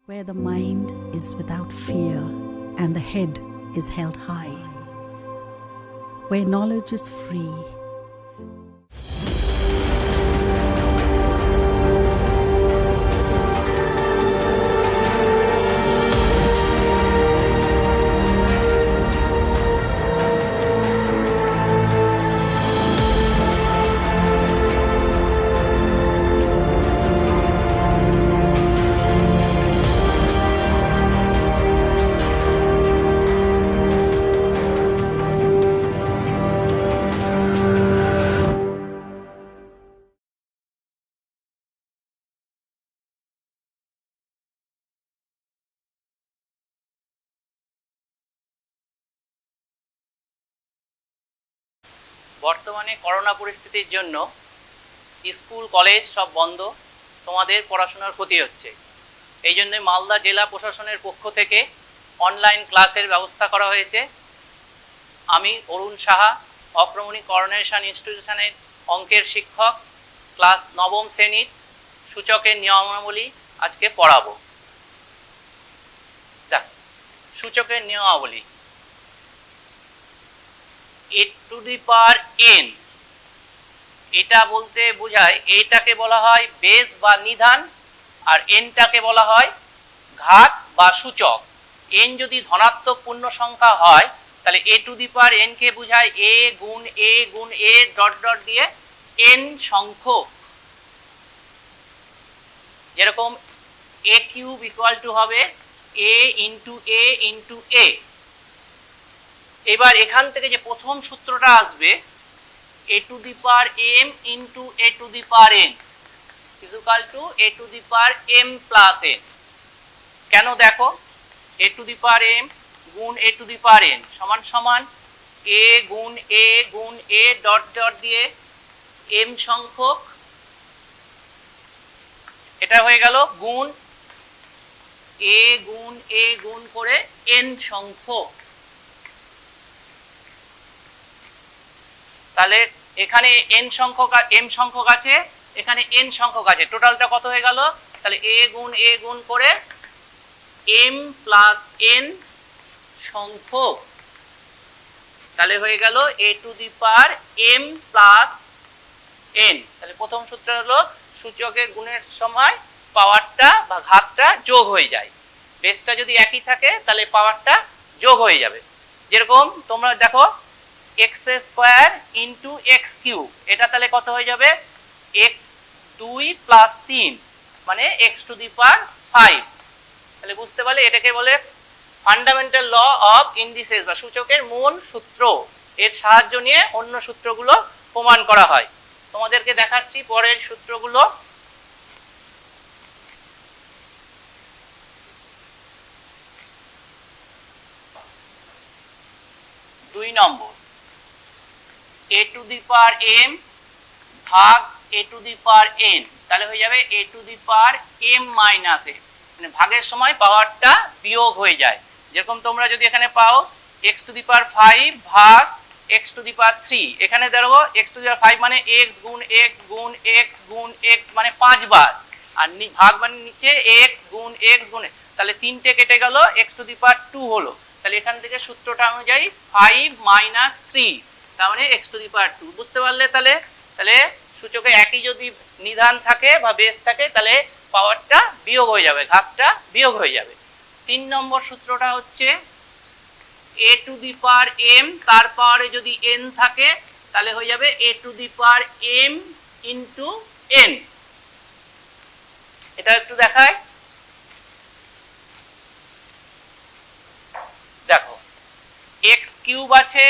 where the mind is without fear and the head is held high, where knowledge is free. বর্তমানে corona পরিস্থিতির জন্য school college সব বন্ধ, তোমাদের পড়াশোনার ক্ষতি হচ্ছে। এই জন্য মালদা জেলা প্রশাসনের পক্ষ থেকে অনলাইন ক্লাসের ব্যবস্থা করা হয়েছে। আমি অরুণ সাহা, অক্রমণী করোনেশন ইনস্টিটিউশনের অঙ্কের শিক্ষক, ক্লাস নবম শ্রেণীর সূচকের নিয়মাবলী আজকে পড়াবো। দেখ, সূচকের নিয়মাবলী a to the power n, এটা বলতে বোঝায় এটাকে বলা হয় বেস বা নিধান, আর এনটাকে বলা হয় ঘাত বা সূচক। এন যদি ধনাত্মক পূর্ণ সংখ্যা হয় তাহলে a to the power n কে বোঝায় a গুণ a ডট ডট দিয়ে n সংখ্যক। যেরকম a কিউব ইকুয়াল টু হবে a ইন্টু a। এবার এখান থেকে যে প্রথম সূত্রটা আসবে a to the power m into a to the power n is equal to a to the power m plus n। কেন দেখো, a to the power m গুণ a to the power n সমান সমান a গুণ a dot dot দিয়ে m সংখ্যক, এটা হয়ে গেল গুণ a গুণ করে n সংখ্যক। তাহলে এখানে n সংখ্যক m সংখ্যক আছে, এখানে n সংখ্যক আছে, টোটালটা কত হয়ে গেল? তাহলে a গুণ করে m প্লাস n সংখ্যক, তাহলে হয়ে গেল a to the power m plus n। তাহলে প্রথম সূত্র হলো সূচকের গুণের সময় পাওয়ারটা বা ঘাতটা যোগ হয়ে যায়। বেসটা যদি একই থাকে তাহলে পাওয়ারটা যোগ হয়ে যাবে। যেরকম তোমরা দেখো x square into x cube, এটা তাহলে কত হয়ে যাবে? x 2 প্লাস 3 মানে x টু দি পাওয়ার 5। তাহলে বুঝতে পারলে এটাকে বলে ফান্ডামেন্টাল ল অফ ইন্ডিসেস বা সূচকের মূল সূত্র। এর সাহায্য নিয়ে অন্য সূত্রগুলো প্রমাণ করা হয়। তোমাদেরকে দেখাচ্ছি পরের সূত্রগুলো। 2 নম্বর a to the power m ভাগ a to the power n, তাহলে হয়ে যাবে a to the power m minus n, মানে ভাগের সময় পাওয়ারটা বিয়োগ হয়ে যায়। যেরকম তোমরা যদি এখানে পাও x টু দি পাওয়ার 5 ভাগ x টু দি পাওয়ার 3, এখানে দেখো x টু দি পাওয়ার 5 মানে x গুণ x মানে 5 বার, আর ভাগ মানে নিচে x গুণ তাহলে 3টে কেটে গেল, x টু দি পাওয়ার 2 হলো। তাহলে এখান থেকে সূত্রটা অনুযায়ী 5 মাইনাস 3 তার মানে x টু দি পাওয়ার 2। বুঝতে পারলে? তাহলে সূচকে একই যদি নিধান থাকে বা বেস থাকে তাহলে পাওয়ারটা বিয়োগ হয়ে যাবে, ঘাতটা বিয়োগ হয়ে যাবে। 3 নম্বর সূত্রটা হচ্ছে a to the power m, তার পাওয়ারে যদি n থাকে তাহলে হয়ে যাবে a to the power m into n। এটা একটু দেখায়, দেখো x কিউব আছে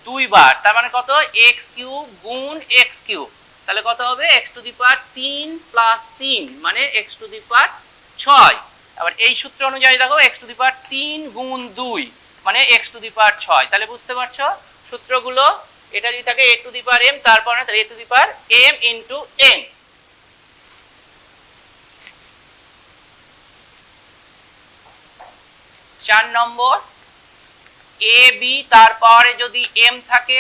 2 বার, তার মানে কত? x কিউব গুণ x কিউব, তাহলে কত হবে? x to the power 3 plus 3 মানে x টু দি পাওয়ার 6। আবার এই সূত্র অনুযায়ী দেখো x টু দি পাওয়ার 3 গুণ 2 মানে x টু দি পাওয়ার 6। তাহলে বুঝতে পারছো সূত্রগুলো? এটা যদি থাকে a to the power m, তারপর তাহলে a to the power m into n। 4 number a b, তার পাওয়ারে যদি m থাকে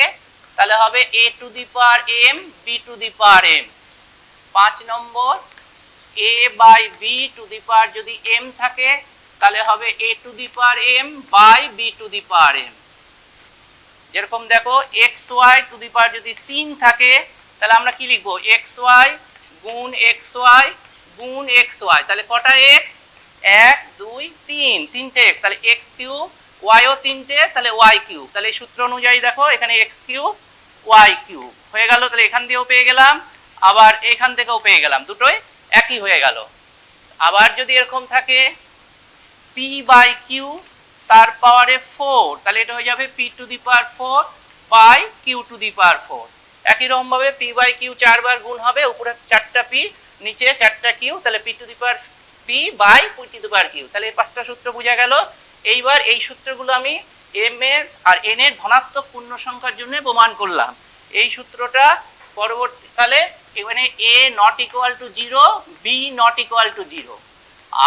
তাহলে হবে a to the power m b to the power m। 5 number a by B to the power যদি m থাকে তাহলে হবে a to the power m by b to the power m। যেরকম দেখো xy টু দি পাওয়ার যদি 3 থাকে তাহলে আমরা কি লিখবো xy গুণ xy গুণ xy, তাহলে কটা x 1 2 3 তিনটে x, তাহলে x কিউব y ও তিনটে, তাহলে y কিউব। তাহলে এই সূত্র অনুযায়ী দেখো এখানে x কিউব y কিউব হয়ে গেল। তাহলে এখান দিয়েও পেয়ে গেলাম, আবার এখান থেকেও পেয়ে গেলাম, দুটোই একই হয়ে গেল। আবার যদি এরকম থাকে p বাই q তার পাওয়ারে 4, তাহলে এটা হয়ে যাবে p to the power 4 by q to the power 4। একই রকম ভাবে p বাই q 4 বার গুণ হবে, উপরে 4টা p নিচে 4টা q, তাহলে p to the power p by p to the power q। তাহলে এই পাঁচটা সূত্র বোঝা গেল। এইবার এই সূত্রগুলো আমি m এর আর n এর ধনাত্মক পূর্ণ সংখ্যার জন্য প্রমাণ করলাম। এই সূত্রটা পরবর্তীকালে এখানে a not equal to 0, b not equal to 0,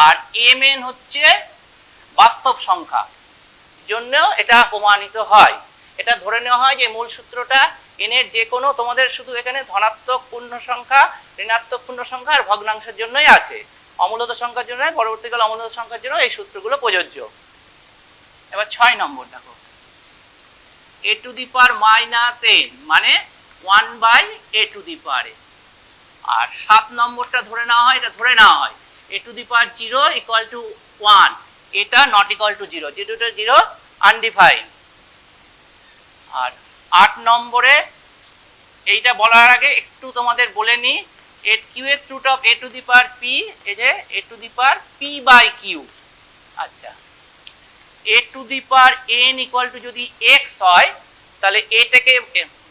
আর mn হচ্ছে বাস্তব সংখ্যা জন্য এটা প্রমাণিত হয়। এটা ধরে নেওয়া হয় যে মূল সূত্রটা n এর যে কোনো, তোমাদের শুধু এখানে ধনাত্মক পূর্ণ সংখ্যা, ঋণাত্মক পূর্ণ সংখ্যা আর ভগ্নাংশের জন্যই আছে, অমূলত সংখ্যার জন্য, পরবর্তীকালে অমূলত সংখ্যার জন্য এই সূত্রগুলো প্রযোজ্য। এবার 6 নম্বর দেখো a to the power minus n মানে 1 by a to the power n। আর 7 নম্বরটা ধরে নেওয়া হয়, এটা ধরে নেওয়া হয় a to the power 0 equal to 1, এটা নট ইকুয়াল টু 0, যেটা 0 আনডিফাইন্ড। আর 8 নম্বরে এইটা বলার আগে একটু তোমাদের বলে নি, এর কিউএর root of a to the power p, এই যে a to the power p by q। আচ্ছা, a to the power n equal to যদি x হয় তাহলে এটাকে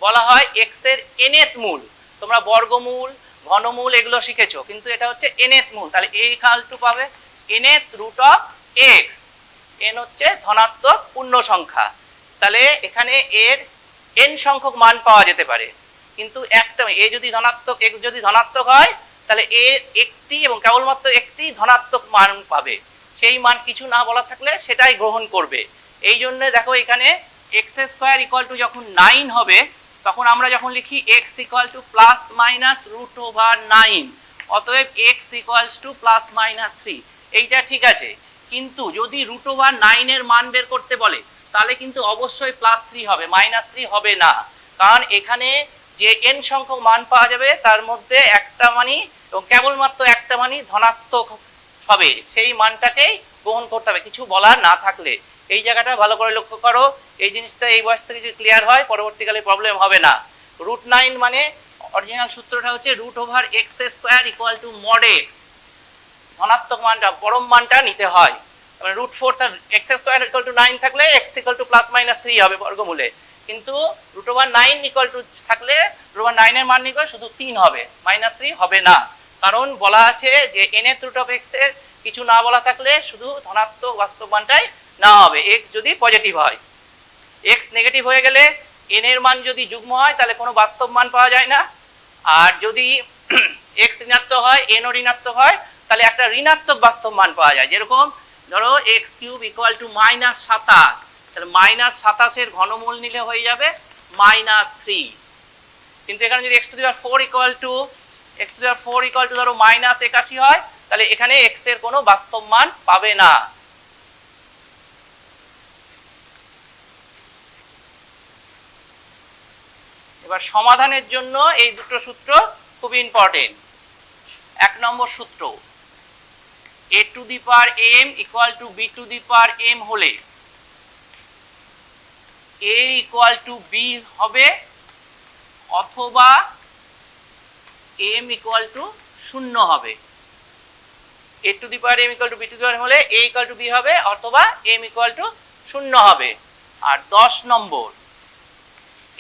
বলা হয় x এর nth মূল। তোমরা বর্গমূল, ঘনমূল এগুলো শিখেছো, কিন্তু এটা হচ্ছে nth মূল। তাহলে a ইকুয়াল টু পাবে nth root of x, n হচ্ছে ধনাত্মক পূর্ণ সংখ্যা। তাহলে এখানে এর n সংখ্যক মান পাওয়া যেতে পারে, কিন্তু একটা a যদি ধনাত্মক, x যদি ধনাত্মক হয় তাহলে এর একটি এবং কেবলমাত্র একটি ধনাত্মক মান পাবে। সেই মান কিছু না বলা থাকলে সেটাই গ্রহণ করবে। এই জন্য দেখো এখানে x স্কয়ার ইকুয়াল টু যখন 9 হবে তখন আমরা যখন লিখি x equal to plus minus root over 9, অতএব x equals to plus minus 3, এইটা ঠিক আছে। কিন্তু যদি রুট ওভার 9 এর মান বের করতে বলে তাহলে কিন্তু অবশ্যই প্লাস 3 হবে, মাইনাস 3 হবে না। কারণ এখানে যে n সংখ্যক মান পাওয়া যাবে তার মধ্যে একটা মানই এবং কেবলমাত্র একটা মানই ধনাত্মক হবে, সেই মানটাকেই গ্রহণ করতে হবে কিছু বলার না থাকলে। এই জায়গাটা ভালো করে লক্ষ্য করো, এই জিনিসটা এই বয়স থেকে যদি ক্লিয়ার হয় পরবর্তীকালে প্রবলেম হবে না। রুট 9 মানে অরিজিনাল সূত্রটা হচ্ছে root over x square equal to mod x, ধনাত্মক মানটা পরম মানটা নিতে হয়। মানে রুট 4 তার x স্কয়ার ইকুয়াল টু 9 থাকলে x equal to plus minus 3 হবে বর্গমূলে, কিন্তু রুট ওভার 9 ইকুয়াল টু থাকলে রুট ওভার 9 এর মান নিতে শুধু 3 হবে, মাইনাস 3 হবে না। কারণ বলা আছে যে nth রুট অফ x এর কিছু না বলা থাকলে শুধু ধনাত্মক বাস্তব মানটাই না হবে, x যদি পজিটিভ হয়। x নেগেটিভ হয়ে গেলে n এর মান যদি যুগ্ম হয় তাহলে কোনো বাস্তব মান পাওয়া যায় না, আর যদি x ঋণাত্মক হয়, n ও ঋণাত্মক হয় তাহলে একটা ঋণাত্মক বাস্তব মান পাওয়া যায়। যেরকম ধরো x cube equal two minus 27, তাহলে মাইনাস 27 এর ঘনমূল নিলে হয়ে যাবে মাইনাস 3। কিন্তু এখানে যদি x to the power 4 equal two ধরো মাইনাস 81 হয় তাহলে এখানে x এর কোনো বাস্তব মান পাবে না। এবার সমাধানের জন্য এই দুটো সূত্র খুব ইম্পর্টেন্ট। 1 নম্বর সূত্র, a to the power m equal two b to the power m হলে a ইকুয়াল টু b হবে অথবা m ইকুয়াল টু 0 হবে। a to the power m equal two b to the power m হলে a equal two b হবে অথবা m equal to 0 হবে। আর 10 নম্বর,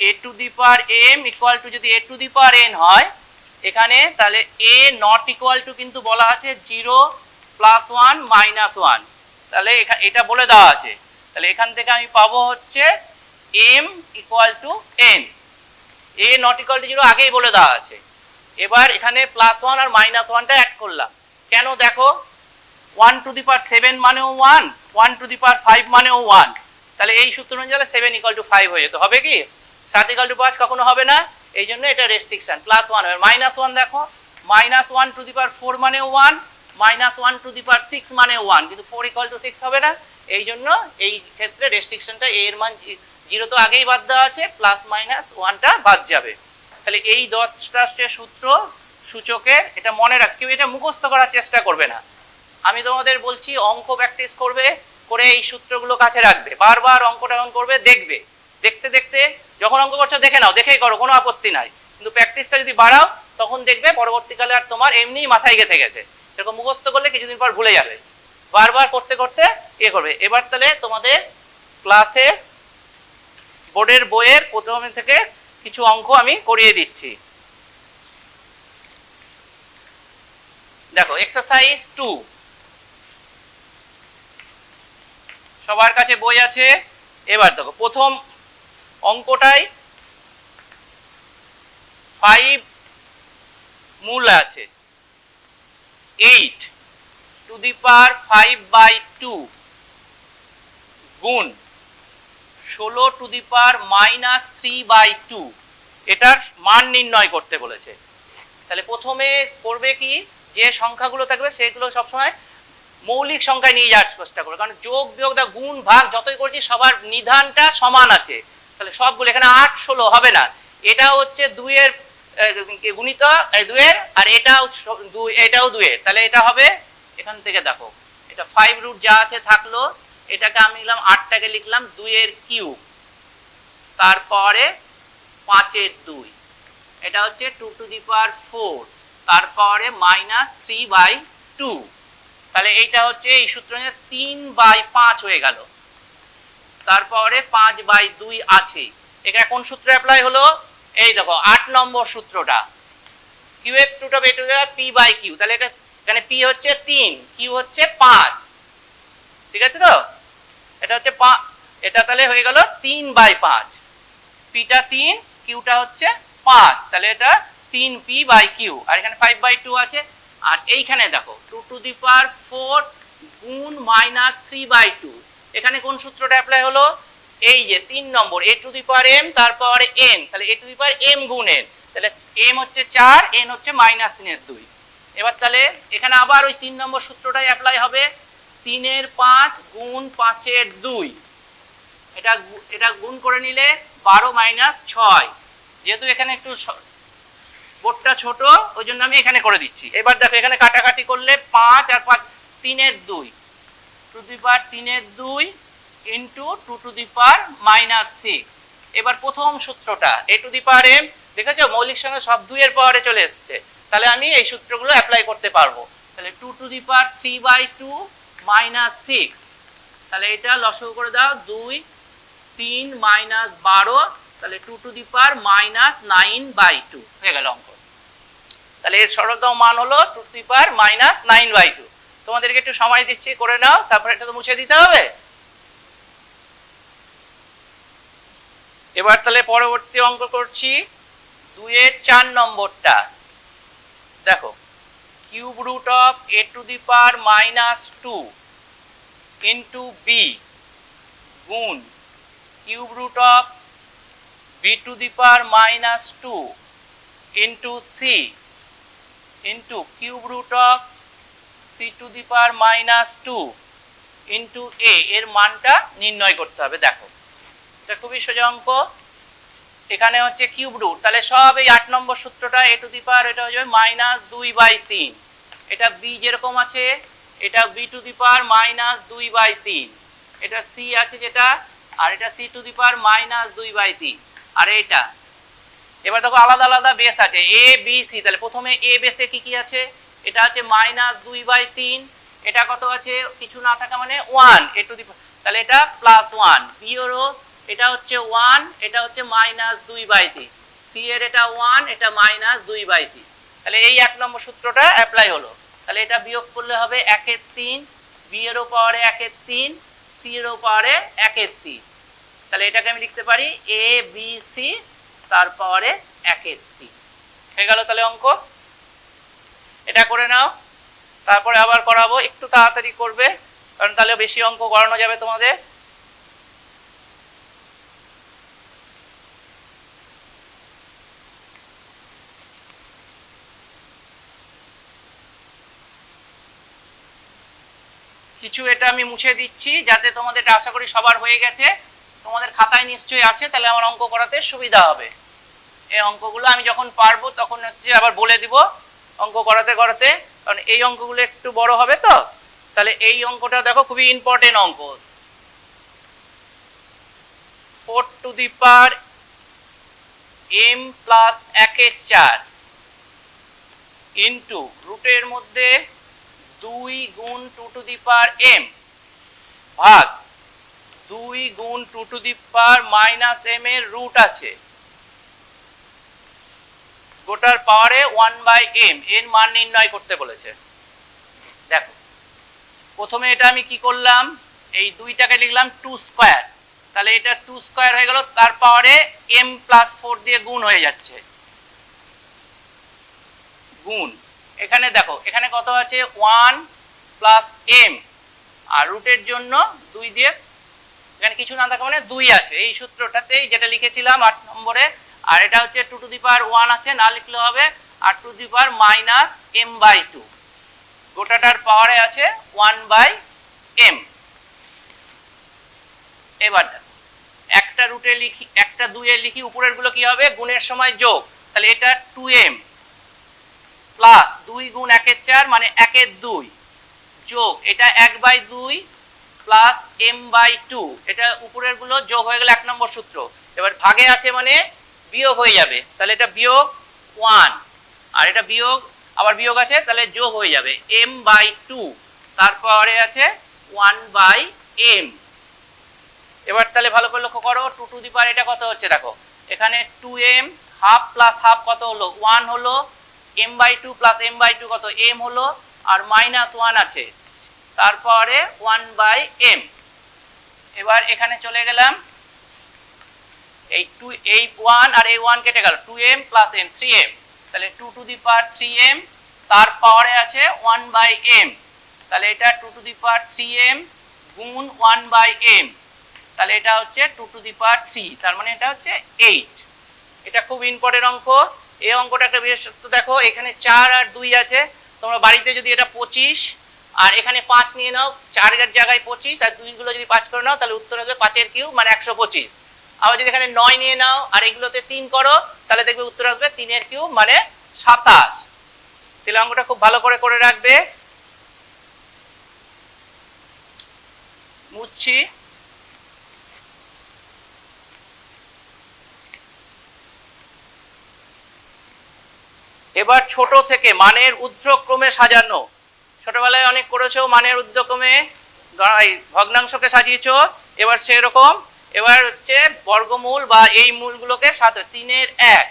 a to the power m equal to যদি a to the power n হয় এখানে, তাহলে a not equal two কিন্তু বলা আছে 0 প্লাস 1 মাইনাস 1, তাহলে এটা বলে দেওয়া আছে। তাহলে এখান থেকে আমি পাবো হচ্ছে m equal two n, a not equal to 0 আগেই বলে দেওয়া আছে। এবার এখানে প্লাস 1 আর মাইনাস 1টা অ্যাড করলাম, কেন দেখো 1 টু দি পাওয়ার 7 মানেও 1, 1 টু দি পাওয়ার 5 মানেও 1, তাহলে এই সূত্র অনুযায়ী 7 ইকুয়াল টু 5 হয়ে যেত, হবে কি 7 ইকুয়াল টু 5 কখনো হবে না, এই জন্য এটা রেস্ট্রিকশন, প্লাস 1 হবে। মাইনাস 1 দেখো, -1 টু দি পাওয়ার 4 মানে 1, -1 টু দি পাওয়ার 6 মানে 1, কিন্তু 4 = 6 হবে না। এই জন্য এই ক্ষেত্রে রেস্ট্রিকশনটা a এর মান 0 তো আগেই বাদ দেওয়া আছে, +-1টা বাদ যাবে। তাহলে এই 10টা সূত্র সূচকের, এটা মনে রাখ, কেউ এটা মুখস্থ করার চেষ্টা করবে না। আমি তোমাদের বলছি অঙ্ক প্র্যাকটিস করবে, করে এই সূত্রগুলো কাছে রাখবে, বারবার অঙ্কটা যখন করবে দেখবে, দেখতে দেখতে যখন অঙ্ক করছো দেখে নাও, দেখেই করো, কোনো আপত্তি নাই, কিন্তু প্র্যাকটিসটা যদি বাড়াও তখন দেখবে পরবর্তীকালে আর তোমার এমনিই মাথায় গেঁথে গেছে। এরকম মুখস্থ করলে কিছুদিন পর ভুলে যাবে, বারবার করতে করতে করবে। এবার তাহলে তোমাদের ক্লাসে বোর্ডের বইয়ের প্রথম থেকে কিছু অঙ্ক আমি করিয়ে দিচ্ছি। দেখো এক্সারসাইজ 2, সবার কাছে বই আছে। এবার দেখো প্রথম অঙ্কটাই 5 মূল আছে, 8 টু দি পাওয়ার 5/2 গুণ 16 টু দি পাওয়ার -3/2, এটার মান নির্ণয় করতে বলেছে। তাহলে প্রথমে করবে কি, যে সংখ্যাগুলো থাকবে সেগুলো সবসময় মৌলিক সংখ্যায় নিয়ে যাওয়ার চেষ্টা করবে, কারণ যোগ বিয়োগ দা গুণ ভাগ যতই করছি সবার নিধানটা সমান আছে। তাহলে সবগুলো এখানে 8 16 হবে না, এটা হচ্ছে 2 এর গুণিতক 2 এর, আর এটাও 2, এটাও 2 এর, তাহলে এটা হবে এখান থেকে দেখো এটা 5 রুট যা আছে থাকলো, এটাকে আমি নিলাম 8টাকে লিখলাম 2 এর কিউব, তারপরে 5 এর 2, এটা হচ্ছে 2 টু দি পাওয়ার 4, তারপরে -3/2, তাহলে এইটা হচ্ছে এই সূত্র 3/5 হয়ে গেল, তারপরে 5/2 আছে। এখানে কোন সূত্র অ্যাপ্লাই হলো, এই দেখো 8 নম্বর সূত্রটা, q(x √ a to the p/q), তাহলে এটা এখানে p হচ্ছে 3, q হচ্ছে 5, ঠিক আছে তো, এটা হচ্ছে এটা তাহলে হয়ে গেল 3/5, pটা 3, qটা হচ্ছে 5, তাহলে এটা 3p/q, আর এখানে 5/2 আছে। আর এইখানে দেখো 2 টু দি পাওয়ার 4 গুণ -3/2, এখানে কোন সূত্রটা অ্যাপ্লাই হলো, এই যে 3 নম্বর a to the power m, তারপরে n, তাহলে a to the power m গুণ n, তাহলে m হচ্ছে 4, n হচ্ছে -3/2। এবার তাহলে এখানে আবার ওই 3 নম্বর সূত্রটাই অ্যাপ্লাই হবে, 3 এর 5 গুণ 5 এর 2, এটা গুণ করে নিলে 12 - 6, যেহেতু এখানে একটু বোর্ডটা ছোট ওই জন্য আমি এখানে করে দিচ্ছি। এবার দেখো এখানে কাটাকাটি করলে 5 আর 5 3 এর 2, 2 টু দি পাওয়ার 3 এর 2 ইনটু 2 টু দি পাওয়ার -6। এবার প্রথম সূত্রটা a to the power m, দেখেছো মৌলিক সংখ্যা সব 2 এর পাওয়ারে চলে এসেছে, তাহলে আমি এই সূত্রগুলো অ্যাপ্লাই করতে পারবো। তাহলে 2 টু দি পাওয়ার 3/2 -6, তাহলে এটা লসাগু করে দাও, 2 3 -12, তাহলে 2 টু দি পাওয়ার -9/2 হয়ে গেল অঙ্ক। তাহলে এর সরলতম মান হলো 2 টু দি পাওয়ার -9/2। তোমাদেরকে একটু সময় দিচ্ছি, করে নাও, তারপর এটা তো মুছে দিতে হবে। এবার তাহলে পরবর্তী অঙ্ক করছি 2 এর 4 নম্বরটা। দেখো cube root of a to the power -2 into b গুণ cube root of b to the power -2 into c into cube root of c to the power -2 into a এর মানটা নির্ণয় করতে হবে। দেখো এটা খুবই সোজা অঙ্ক, এখানে হচ্ছে কিউব রুট, তাহলে সব এই 8 নম্বর সূত্রটা a টু দি পাওয়ার, এটা হয়ে যাবে -2/3, এটা b যেরকম আছে, এটা b টু দি পাওয়ার -2/3, এটা c আছে যেটা, আর এটা c টু দি পাওয়ার -2/3, আর এটা এবার দেখো আলাদা আলাদা বেস আছে a b c, তাহলে প্রথমে a বেসে কি কি আছে, এটা আছে -2/3, এটা কত আছে, কিছু না থাকা মানে 1 a টু দি, তাহলে এটা +1, b এরও এটা হচ্ছে 1, এটা হচ্ছে -2/3, c এর এটা 1, এটা -2/3, তাহলে এই 1 নম্বর সূত্রটা অ্যাপ্লাই হলো। তাহলে এটা বিয়োগ করলে হবে 1/3, b এরও পাওয়ারে 1/3, c এরও পাওয়ারে 1/3, তাহলে এটাকে আমি লিখতে পারি a b c তার পাওয়ারে 1/3 হয়ে গেল। তাহলে অঙ্ক এটা করে নাও, তারপরে আবার করাবো, একটু তাড়াতাড়ি করবে কারণ তাহলে বেশি অঙ্ক করানো যাবে তোমাদের। কিছু এটা আমি মুছে দিচ্ছি যাতে তোমাদের এটা আশা করি সবার হয়ে গেছে, তোমাদের খাতায় নিশ্চয়ই আছে, তাহলে আমার অঙ্ক করাতে সুবিধা হবে। এই অঙ্কগুলো আমি যখন পারবো তখন হচ্ছে আবার বলে দিব অঙ্ক করাতে করাতে, কারণ এই অঙ্কগুলো একটু বড় হবে তো। তাহলে এই অঙ্কটা দেখো খুবই ইম্পর্টেন্ট অঙ্ক। 4 to the power m plus 1 এর 4 ইন্টু রুটের মধ্যে 2 গুণ 2 টু দি পাওয়ার m ভাগ 2 গুণ 2 two the power minus m এর রুট আছে, গোটার পাওয়ারে 1/m এর মান নির্ণয় করতে বলেছে। দেখো প্রথমে এটা আমি কি করলাম, এই 2টাকে লিখলাম 2 স্কয়ার, তাহলে এটা 2 স্কয়ার হয়ে গেল, তার পাওয়ারে m প্লাস 4 দিয়ে গুণ হয়ে যাচ্ছে, গুণ। এখানে দেখো এখানে কত আছে 1 প্লাস m, আর রুটের জন্য 2 দিয়ে, এখানে কিছু না থাকা মানে 2 আছে, এই সূত্রটাতেই যেটা লিখেছিলাম 8 নম্বরে। আর এটা হচ্ছে 2 টু দি পাওয়ার 1 আছে, না লিখলে হবে, আর 2 two the power minus m/2, গোটাটার পাওয়ারে আছে 1/m। এবার দেখো একটা রুটে লিখি, একটা 2 এর লিখি, উপরের গুলো কি হবে গুণের সময় যোগ, তাহলে এটা 2m প্লাস 2 গুণ 1 এর 4 মানে 1 এর 2 যোগ এটা 1/2 প্লাস m/2, এটা উপরের গুলো যোগ হয়ে গেল 1 নম্বর সূত্র। এবার ভাগে আছে মানে বিয়োগ হয়ে যাবে, তাহলে এটা বিয়োগ 1, আর এটা বিয়োগ আবার বিয়োগ আছে, তাহলে যোগ হয়ে যাবে m/2, তারপরে আছে 1/m। এবার তাহলে ভালো করে লক্ষ্য করো 2 টু দি পাওয়ার এটা কত হচ্ছে, দেখো এখানে 2m হাফ প্লাস হাফ কত হলো 1 হলো, m/2 প্লাস m/2 কত m হলো, আর মাইনাস 1 আছে, তারপরে 1/m। এবার এখানে চলে গেলাম, এই 2 এই 1 আর এই 1 কেটে গেল, 2m প্লাস m 3m, তাহলে 2 টু দি পাওয়ার 3m, তার পাওয়ারে আছে 1/m, তাহলে এটা 2 টু দি পাওয়ার 3m গুণ 1/m, তাহলে এটা হচ্ছে 2 টু দি পাওয়ার 3, তার মানে এটা হচ্ছে 8। এটা খুব ইম্পর্টেন্ট অঙ্ক। এই অঙ্কটা একটা বিশেষত্ব দেখো, এখানে 4 আর 2 আছে, তোমরা বাড়িতে যদি এটা 25 আর এখানে 5 নিয়ে নাও, 4 এর জায়গায় 25 আর 2 গুলো যদি 5 করে নাও, তাহলে উত্তর হবে 5 এর কিউব মানে 125। আবার যদি এখানে 9 নিয়ে নাও আর এগুলোতে 3 করো, তাহলে দেখবে উত্তর আসবে 3 এর কিউব মানে 27। তাহলে অঙ্কটা খুব ভালো করে করে রাখবে। মুছছি। এবার ছোট থেকে মানের ঊর্ধ্বক্রমে সাজানো, ছোটবেলায় অনেক করেছো মানের ঊর্ধ্বক্রমে ভগ্নাংশকে সাজিয়েছো, এবার সেরকম এবার হচ্ছে বর্গমূল বা এই মূলগুলোকে সাথে 3 এর 1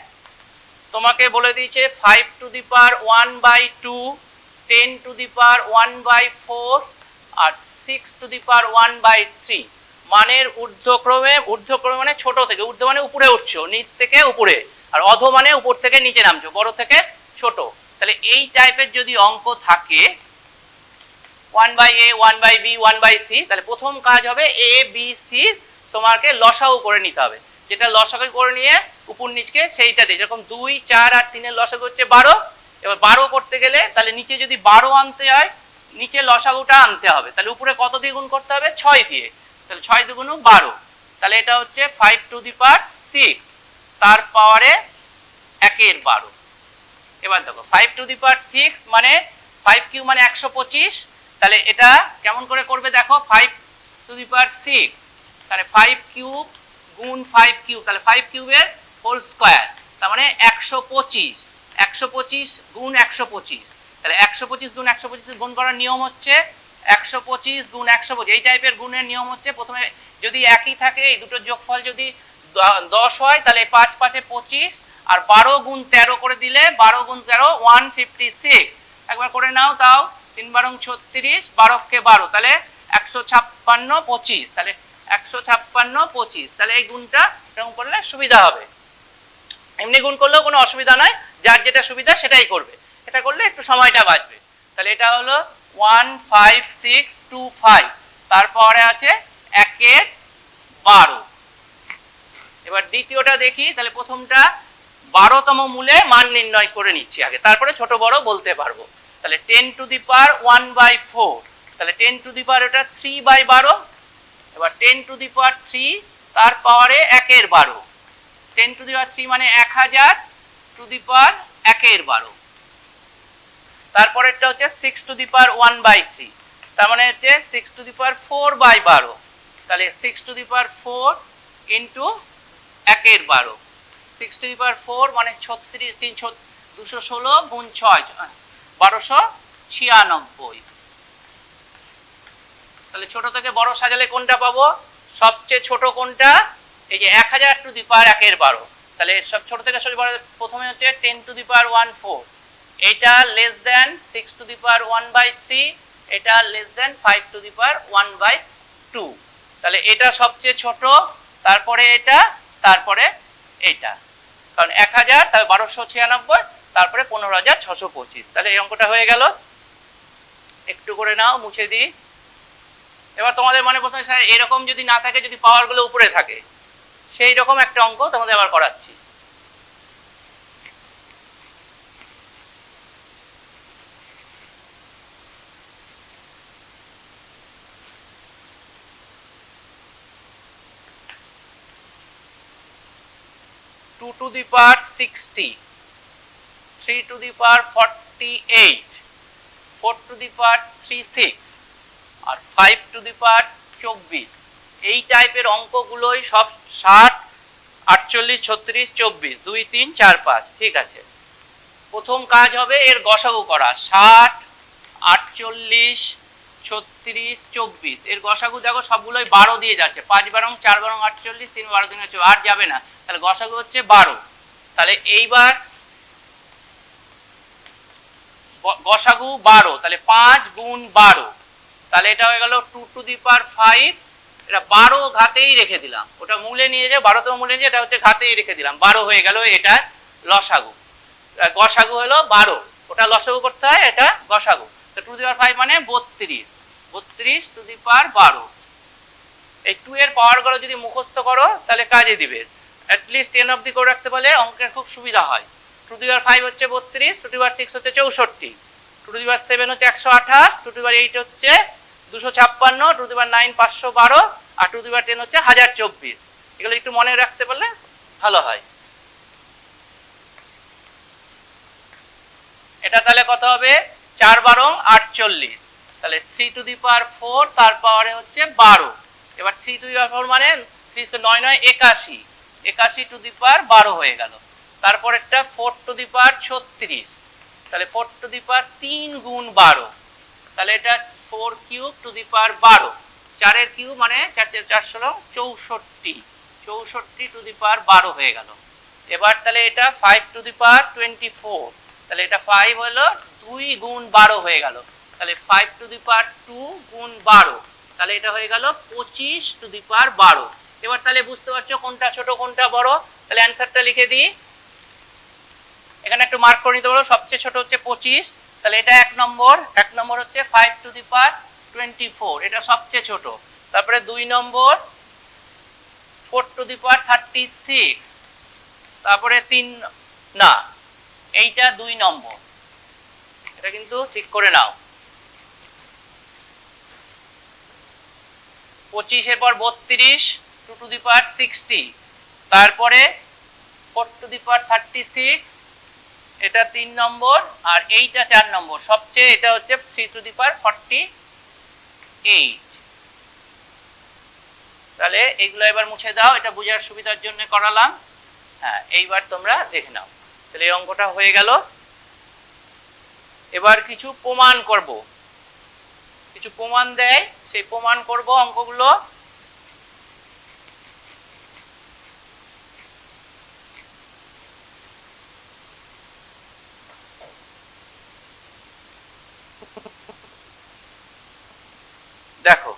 তোমাকে বলে দিয়েছে 5 to the power 1/2, 10 to the power 1/4 আর 6 টু দি পাওয়ার 1/3। মানের ঊর্ধ্বক্রমে, ঊর্ধ্বক্রমে মানে ছোট থেকে, ঊর্ধ্ব মানে উপরে উঠছো, নিচ থেকে উপরে, আর অধ মানে উপর থেকে নিচে নামছো, বড় থেকে ছোট। তাহলে এই টাইপের যদি অঙ্ক থাকে 1/a 1/b 1/c, তাহলে প্রথম কাজ হবে a b c তোমাকে লসাগু করে নিতে হবে, যেটা লসাগু করে নিয়ে উপর নিচকে সেইটা দিয়ে, যেরকম 2 4 আর 3 এর লসাগু হচ্ছে 12। এবার 12 করতে গেলে তাহলে নিচে যদি 12 আনতে হয়, নিচে লসাগুটা আনতে হবে, তাহলে উপরে কত দিয়ে গুণ করতে হবে 6 দিয়ে, তাহলে 6 দুগুণ 12, তাহলে এটা হচ্ছে 5 টু দি পাওয়ার 6 তার পাওয়ারে 1 এর 12। এবার দেখো 5 টু দি পাওয়ার 6 মানে 5 কিউব মানে 125, তাহলে এটা কেমন করে করবে দেখো 5 টু দি পাওয়ার 6, তাহলে 5 কিউব গুণ 5 কিউব, তাহলে 5 কিউবের হোল স্কয়ার, তার মানে 125, 125 গুণ 125, তাহলে 125 গুণ 125 গুণ করার নিয়ম হচ্ছে 125 গুণ 125, এই টাইপের গুণের নিয়ম হচ্ছে প্রথমে যদি একই থাকে এই দুটোর যোগফল যদি 10 হয়, তাহলে 5 5 এ 25, আর 12 গুণ 13 করে দিলে 12 গুণ 13 156, একবার করে নাও, তাও 3 12 36, 12 কে 12, তাহলে 156 25, তাহলে 156 25, তাহলে এই গুণটা এরকম করলে সুবিধা হবে। এমনি গুণ করলেও কোনো অসুবিধা নাই, যার যেটা সুবিধা সেটাই করবে, এটা করলে একটু সময়টা বাঁচবে। তাহলে এটা হলো 15625, তারপরে আছে 1 এর 12। এবার দ্বিতীয়টা দেখি, তাহলে প্রথমটা 12তম মূলে মান নির্ণয় করে নিচ্ছি আগে, তারপরে ছোট বড় বলতে পারবো। তাহলে 10 টু দি পাওয়ার 1/4, তাহলে 10 টু দি পাওয়ার ওটা 3/12। এবার 10 টু দি পাওয়ার 3 তার পাওয়ারে 1/12। 10 টু দি পাওয়ার 3 মানে 1000 টু দি পাওয়ার 1/12। তারপরেরটা হচ্ছে 6 টু দি পাওয়ার 1/3, তার মানে হচ্ছে 6 টু দি পাওয়ার 4/12। তাহলে 6 to the power 4 into 1/12, 6 to the power 4 মানে 216 গুণ 6 1296। তাহলে ছোট থেকে বড় সাজালে কোনটা পাবো? সবচেয়ে ছোট কোনটা? এই যে 1000 টু দি পাওয়ার 1/12। তাহলে সব ছোট থেকে বড় প্রথমে হচ্ছে 10 টু দি পাওয়ার 14, এটা less than 6 to the power 1/3, এটা less than 5 to the power 1/2। তাহলে এটা সবচেয়ে ছোট, তারপরে এটা, তারপরে এটা, কারণ 1000 তাহলে 1296, তারপরে 15625। তাহলে এই অঙ্কটা হয়ে গেল। একটু করে নাও, মুছে দিই। এবার তোমাদের মনে প্রশ্ন, স্যার এরকম যদি না থাকে, যদি পাওয়ারগুলো উপরে থাকে, সেই রকম একটা অঙ্ক তোমাদের আবার করাচ্ছি। Two to the power 60, 3 to the power 48, 4 to the power 36 আর 5 টু দি পাওয়ার 24। এই টাইপের অঙ্কগুলোই সব 60, 48, 36, 24, 2, 3, 4, 5। ঠিক আছে, প্রথম কাজ হবে এর গসাগু করা। 60, 48, 36, 24, এর গসাগু দেখো সবগুলোই 12 দিয়ে যাচ্ছে। 5 বারং 4 বারং 48, 3 12 দিন 24, আর যাবে না। তাহলে গসাগু হচ্ছে 12। তাহলে এইবার গসাগু 12, তাহলে 5 গুণ 12, তাহলে এটা হয়ে গেল 2 টু দি পাওয়ার 5। এটা 12 ঘাতেই রেখে দিলাম, ওটা মূলে নিয়ে যাও, 12 তো মূলে নিয়ে, এটা হচ্ছে ঘাতেই রেখে দিলাম। 12 হয়ে গেল, এটা লসাগু। গসাগু হলো 12, ওটা লসাগু করতে হয়, এটা গসাগু। তো 2 টু দি পাওয়ার 5 মানে 32, 32 টু দি পাওয়ার 12। এই 2 এর পাওয়ারগুলো যদি মুখস্থ করো তাহলে কাজে দিবে। অ্যাটলিস্ট 10 অবধি করে রাখতে পারলে অঙ্কের খুব সুবিধা হয়। 2 টু দি পাওয়ার 5 হচ্ছে 32, 2 টু দি পাওয়ার 6 হচ্ছে 64, 2 টু দি পাওয়ার 7 হচ্ছে 128, 2 টু দি পাওয়ার 8 হচ্ছে 256, 2 two the power 9 512, R 2 two the পাওয়ার 10 হচ্ছে 1024। এগুলো একটু মনে রাখতে পারলে ভালো হয়। এটা তাহলে কত হবে? 4 বারং 48, তাহলে 3 টু দি পাওয়ার 4 তার পাওয়ারে হচ্ছে 12। এবার 3 টু দি পাওয়ার 4 মানে 3 9 9 81, 81 টু দি পাওয়ার 12 হয়ে গেল। তারপর একটা 4 টু দি পাওয়ার 36, তাহলে 4 টু দি পাওয়ার 3 গুণ 12, তাহলে এটা 4 কিউব টু দি পাওয়ার 12। 4 এর কিউব মানে 4 4 16 64, 64 টু দি পাওয়ার 12 হয়ে গেল। এবার তাহলে এটা 5 টু দি পাওয়ার 24, তাহলে এটা 5 হলো 2 গুণ 12 হয়ে গেল। তাহলে 5 টু দি পাওয়ার 2 গুণ 12, তাহলে এটা হয়ে গেল 25 টু দি পাওয়ার 12। এবার তাহলে বুঝতে পারছো কোনটা ছোট কোনটা বড়। তাহলে অ্যান্সারটা লিখে দিই, এখানে একটু মার্ক করে নিতে পারো। সবচেয়ে ছোট হচ্ছে 25, তাহলে এটা 1 নম্বর। 1 নম্বর হচ্ছে 5 টু দি পাওয়ার 24, এটা সবচেয়ে ছোট। তারপরে 2 নম্বর 4 টু দি পাওয়ার 36, তারপরে 3 না, এইটা 2 নম্বর, এটা কিন্তু ঠিক করে নাও। 25 এর পর 32, 2 টু দি পাওয়ার 60, তারপরে 4 টু দি পাওয়ার 36, এটা 3 নম্বর, আর এইটা 4 নম্বর। সবচেয়ে এটা হচ্ছে 3 টু দি পাওয়ার 48। তাহলে এগুলো এবার মুছে দাও, এটা বোঝার সুবিধার জন্য করালাম। হ্যাঁ, এইবার তোমরা দেখে নাও। তাহলে এই অঙ্কটা হয়ে গেল। এবার কিছু প্রমাণ করব, কিছু প্রমাণ দেয়, সেই প্রমাণ করব অঙ্কগুলো। দেখো,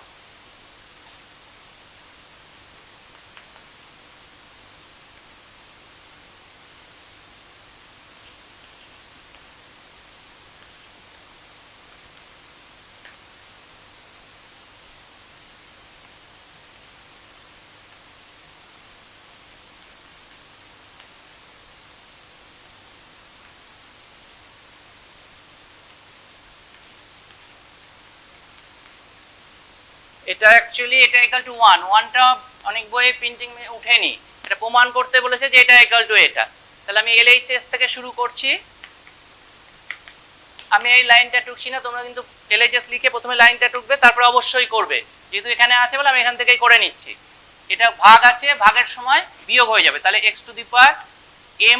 এটা অ্যাকচুয়ালি এটা ইকুয়াল টু 1, 1টা অনেক বইয়ে প্রিন্টিং উঠেনি, এটা প্রমাণ করতে বলেছে যে এটা ইকুয়াল টু এটা। তাহলে আমি এলএইচএস থেকে শুরু করছি, আমি এই লাইনটা টুকছি না, তোমরা কিন্তু এলএইচএস লিখে প্রথমে লাইনটা টুকবে, তারপর অবশ্যই করবে, যেহেতু এখানে আছে বলে আমি এখান থেকেই করে নিচ্ছি। এটা ভাগ আছে, ভাগের সময় বিয়োগ হয়ে যাবে, তাহলে x to the power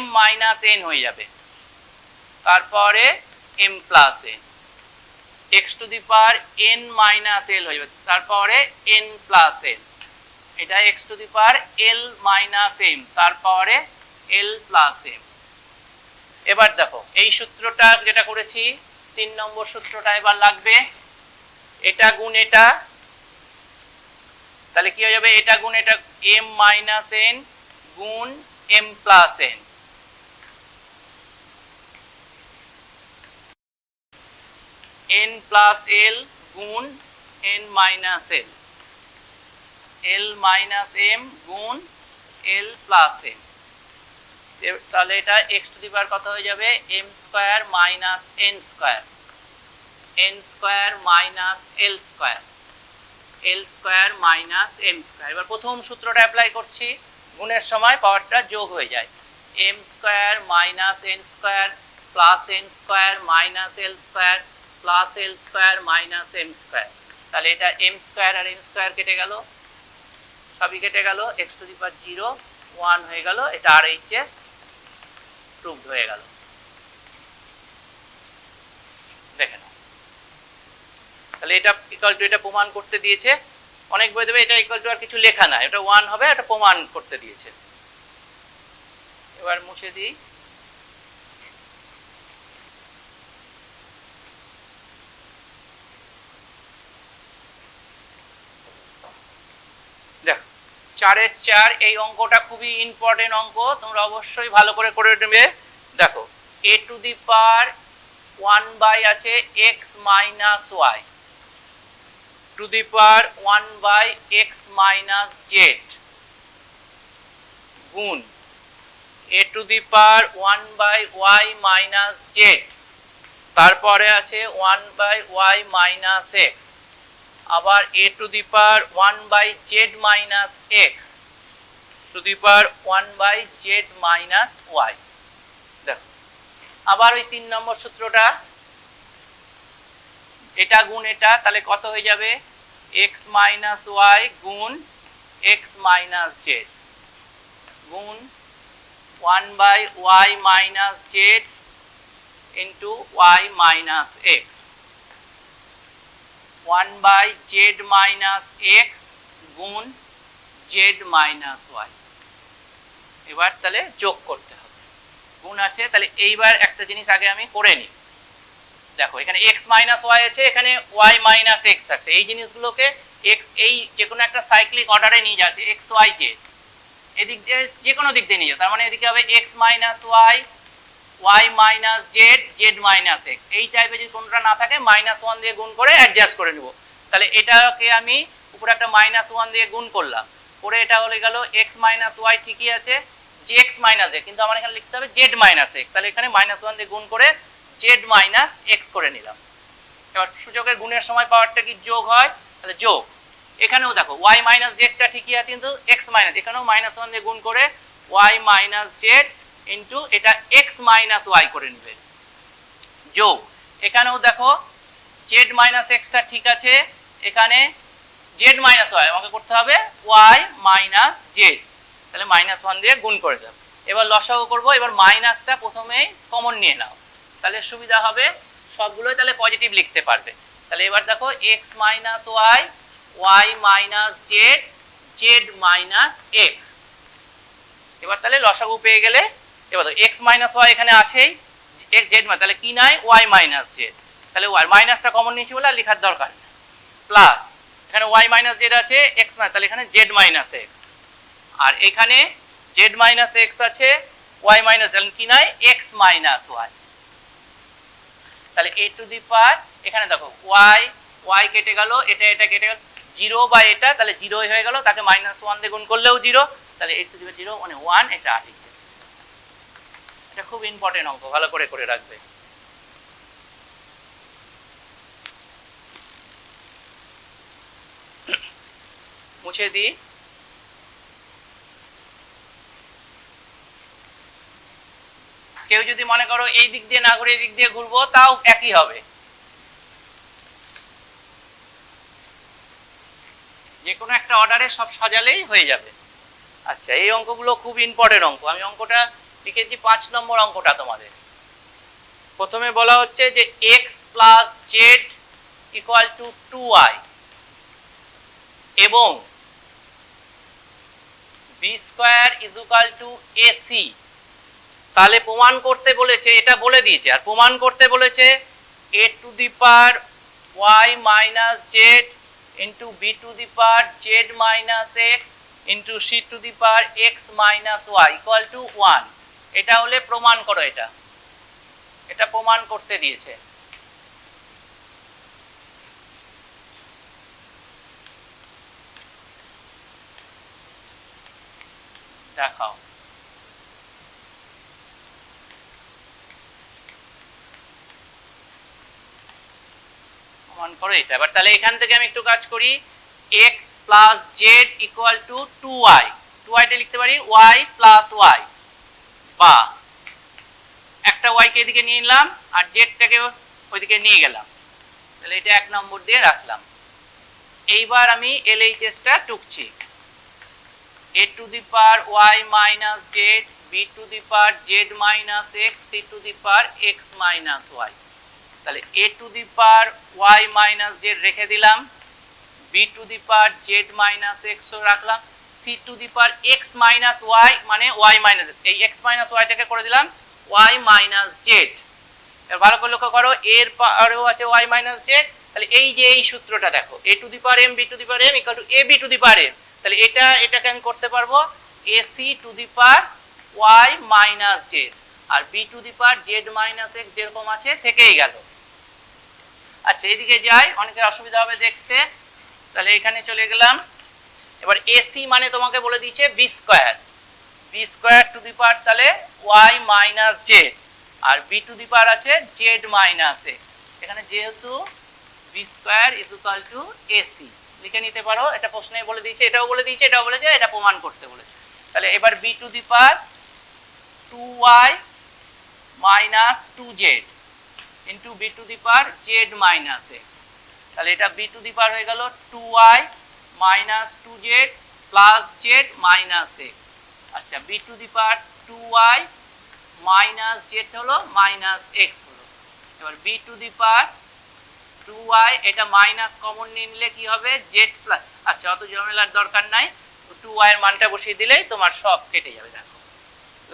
m minus n হয়ে যাবে, তারপরে m plus n, x to the power n minus l হয়ে যাবে, তারপরে n প্লাস n, এটা x to the power l minus m, তারপরে l প্লাস m। এবার দেখো এই সূত্রটা যেটা করেছি 3 নম্বর সূত্রটা এবার লাগবে, এটা গুণ এটা, তাহলে কি হয়ে যাবে, এটা গুণ এটা m মাইনাস n গুণ m plus n, n plus l গুণ n minus l, l minus m গুণ l প্লাস m। তাহলে এটা x টু দি পাওয়ার কত হয়ে যাবে, m square minus n square, n square minus l square, l square minus m square. এবার প্রথম সূত্রটা অ্যাপ্লাই করছি, গুণের সময় পাওয়ারটা যোগ হয়ে যায়, m square minus n square plus n square minus l square plus l square minus m square. তাহলে এটা m স্কয়ার আর n স্কয়ার কেটে গেল, সবই কেটে গেল, x টু দি পাওয়ার 0 1 হয়ে গেল, এটা RHS প্রুভড হয়ে গেল। দেখে নাও, তাহলে এটা ইকুয়াল টু এটা প্রমাণ করতে দিয়েছে, অনেক বই দেবে এটা ইকুয়াল টু আর কিছু লেখা নাই, এটা 1 হবে, এটা প্রমাণ করতে দিয়েছে। এবার মুছে দিই, দেখো 4 এর 4, এই অঙ্কটা খুবই ইম্পর্টেন্ট অঙ্ক, তোমরা অবশ্যই ভালো করে করে নেবে। দেখো a to the power 1 by আছে x minus y to the power 1 by x minus z গুণ a to the power 1 by y minus z, তারপরে আছে 1 বাই y মাইনাস x, আবার a to the power 1 by z minus x to the power 1 by z minus y। দেখো আবার ওই 3 নম্বর সূত্রটা, এটা গুণ এটা, তাহলে কত হয়ে যাবে, x মাইনাস y গুণ x মাইনাস z গুণ 1 by y minus z into y minus x, 1 by z minus x গুণ z মাইনাস y। এবার তাহলে যোগ করতে হবে, গুণ আছে, তাহলে এইবার একটা জিনিস আগে আমি করে নিই। দেখো এখানে x মাইনাস y আছে, এখানে y মাইনাস x আছে, এই জিনিসগুলোকে x এই যে কোনো একটা সাইক্লিক অর্ডারে নিয়ে যাচ্ছে, x y z এদিক দিয়ে যে কোনো দিক দিয়ে নিয়ে যাও, তার মানে এদিকে হবে x minus y, y minus z, z minus x, এই টাইপের যদি কোনটা না থাকে -1 দিয়ে গুণ করে অ্যাডজাস্ট করে নেব। তাহলে এটাকে আমি উপরে একটা -1 দিয়ে গুণ করলাম, করে এটা হয়ে গেল x মাইনাস y, ঠিকই আছে, jx মাইনাস z, কিন্তু আমার এখানে লিখতে হবে z মাইনাস x, তাহলে এখানে -1 দিয়ে গুণ করে z মাইনাস x করে নিলাম। এবার সূচকের গুণের সময় পাওয়ারটা কি যোগ হয়, তাহলে যোগ, এখানেও দেখো y মাইনাস z টা ঠিকই আছে, কিন্তু x মাইনাস, এখানেও -1 দিয়ে গুণ করে y মাইনাস z ইন্টু এটা x মাইনাস y করে নেবে, যোগ, এখানেও দেখো z মাইনাস x টা ঠিক আছে, এখানে z মাইনাস y আমাকে করতে হবে y মাইনাস z, তাহলে -1 দিয়ে গুণ করে দেব। এবার লসাগু করব, এবার মাইনাসটা প্রথমেই কমন নিয়ে নাও, তাহলে সুবিধা হবে, সবগুলোই তাহলে পজিটিভ লিখতে পারবে। তাহলে এবার দেখো x minus y, y minus z, z minus x। এবার তাহলে লসাগু পেয়ে গেলে, এবার দেখো x মাইনাস y এখানে আছেই, z তাহলে কি নাই, y মাইনাস z, তাহলে y মাইনাসটা কমন নিয়েছি বলে আর লেখার দরকার নেই, প্লাস এখানে y মাইনাস z আছে, x মাইনাস, তাহলে এখানে z মাইনাস x, আর এখানে z মাইনাস x আছে, y মাইনাস, তাহলে কি নাই, x মাইনাস y। তাহলে a টু দি পাওয়ার, এখানে দেখো y কেটে গেল, এটা কেটে গেল, 0 বা এটা, তাহলে 0 হয়ে গেল, তাকে -1 দিয়ে গুণ করলেও 0, তাহলে a টু দি পাওয়ার 0 মানে 1, এটা RHS। এটা খুব ইম্পর্টেন্ট অঙ্ক, ভালো করে করে রাখবে। মুছে দিই। কেউ যদি মনে করো এই দিক দিয়ে না ঘুরে এই দিক দিয়ে ঘুরবো, তাও একই হবে, যে কোনো একটা অর্ডারে সব সাজালেই হয়ে যাবে। আচ্ছা, এই অঙ্কগুলো খুব ইম্পর্টেন্ট অঙ্ক। আমি অঙ্কটা লিখেছি 5 নম্বর অঙ্কটা তোমাদের। প্রথমে বলা হচ্ছে যে x plus Z equal to 2y এবং b square is equal to ac। তাহলে প্রমাণ করতে বলেছে, এটা বলে দিয়েছে, আর প্রমাণ করতে বলেছে a to the power y minus Z into b to the power z minus x into c to the power x minus y equal to 1। এটা হলে প্রমাণ করো। এটা প্রমাণ করতে দিয়েছে। দেখাও। প্রমাণ করো এটা। এবার তাহলে এখান থেকে আমি একটু কাজ করি। x plus Z equal to 2y, 2yটা লিখতে পারি y প্লাস y, বা একটা y কে এদিকে নিয়ে নিলাম আর জেডটাকে ওইদিকে নিয়ে গেলাম। তাহলে এটা 1 নম্বর দিয়ে রাখলাম। এইবার আমি LHSটা টুকছি। a to the power y minus Z, b to the power z minus x, c to the power x minus y। তাহলে a to the power y minus Z রেখে দিলাম, b to the power z minus x রাখলাম, c to the power x minus y মানে y minus x, এই x minus yটাকে করে দিলাম y minus Z. এবার ভালো করে লক্ষ্য করো, এর পাওয়ারেও আছে y মাইনাস জেড। তাহলে এই যে এই সূত্রটা দেখো, a to the power m b to the power m equal to ab to the power m। তাহলে এটাকে আমি করতে পারবো ac to the power y minus Z, আর b to the power z minus x যেরকম আছে থেকেই গেল। আচ্ছা, এদিকে যাই, অনেকের অসুবিধা হবে দেখতে। তাহলে এখানে চলে গেলাম। এবার ac মানে তোমাকে বলে দিয়েছে b square, b square to the power তাহলে y মাইনাস জেড, আর b টু দি পাওয়ার আছে জেড মাইনাস x। এখানে যেহেতু b square is equal to ac লিখে নিতে পারো। এটা প্রশ্নেই বলে দিয়েছে, এটাও বলে দিয়েছে, এটাও বলেছে, এটা প্রমাণ করতে বলেছে। তাহলে এবার b to the power 2y minus 2z into b to the power z minus x। তাহলে এটা b টু দি পাওয়ার হয়ে গেল 2y minus 2z plus Z minus x। আচ্ছা, b to the power 2y minus Z হলো minus x হলো। এবার b to the power 2y, এটা minus common নিয়ে নিলে কি হবে জেড প্লাস। আচ্ছা, অত ঝামেলার দরকার নাই, 2y এর মানটা বসিয়ে দিলেই তোমার সব কেটে যাবে। দেখো,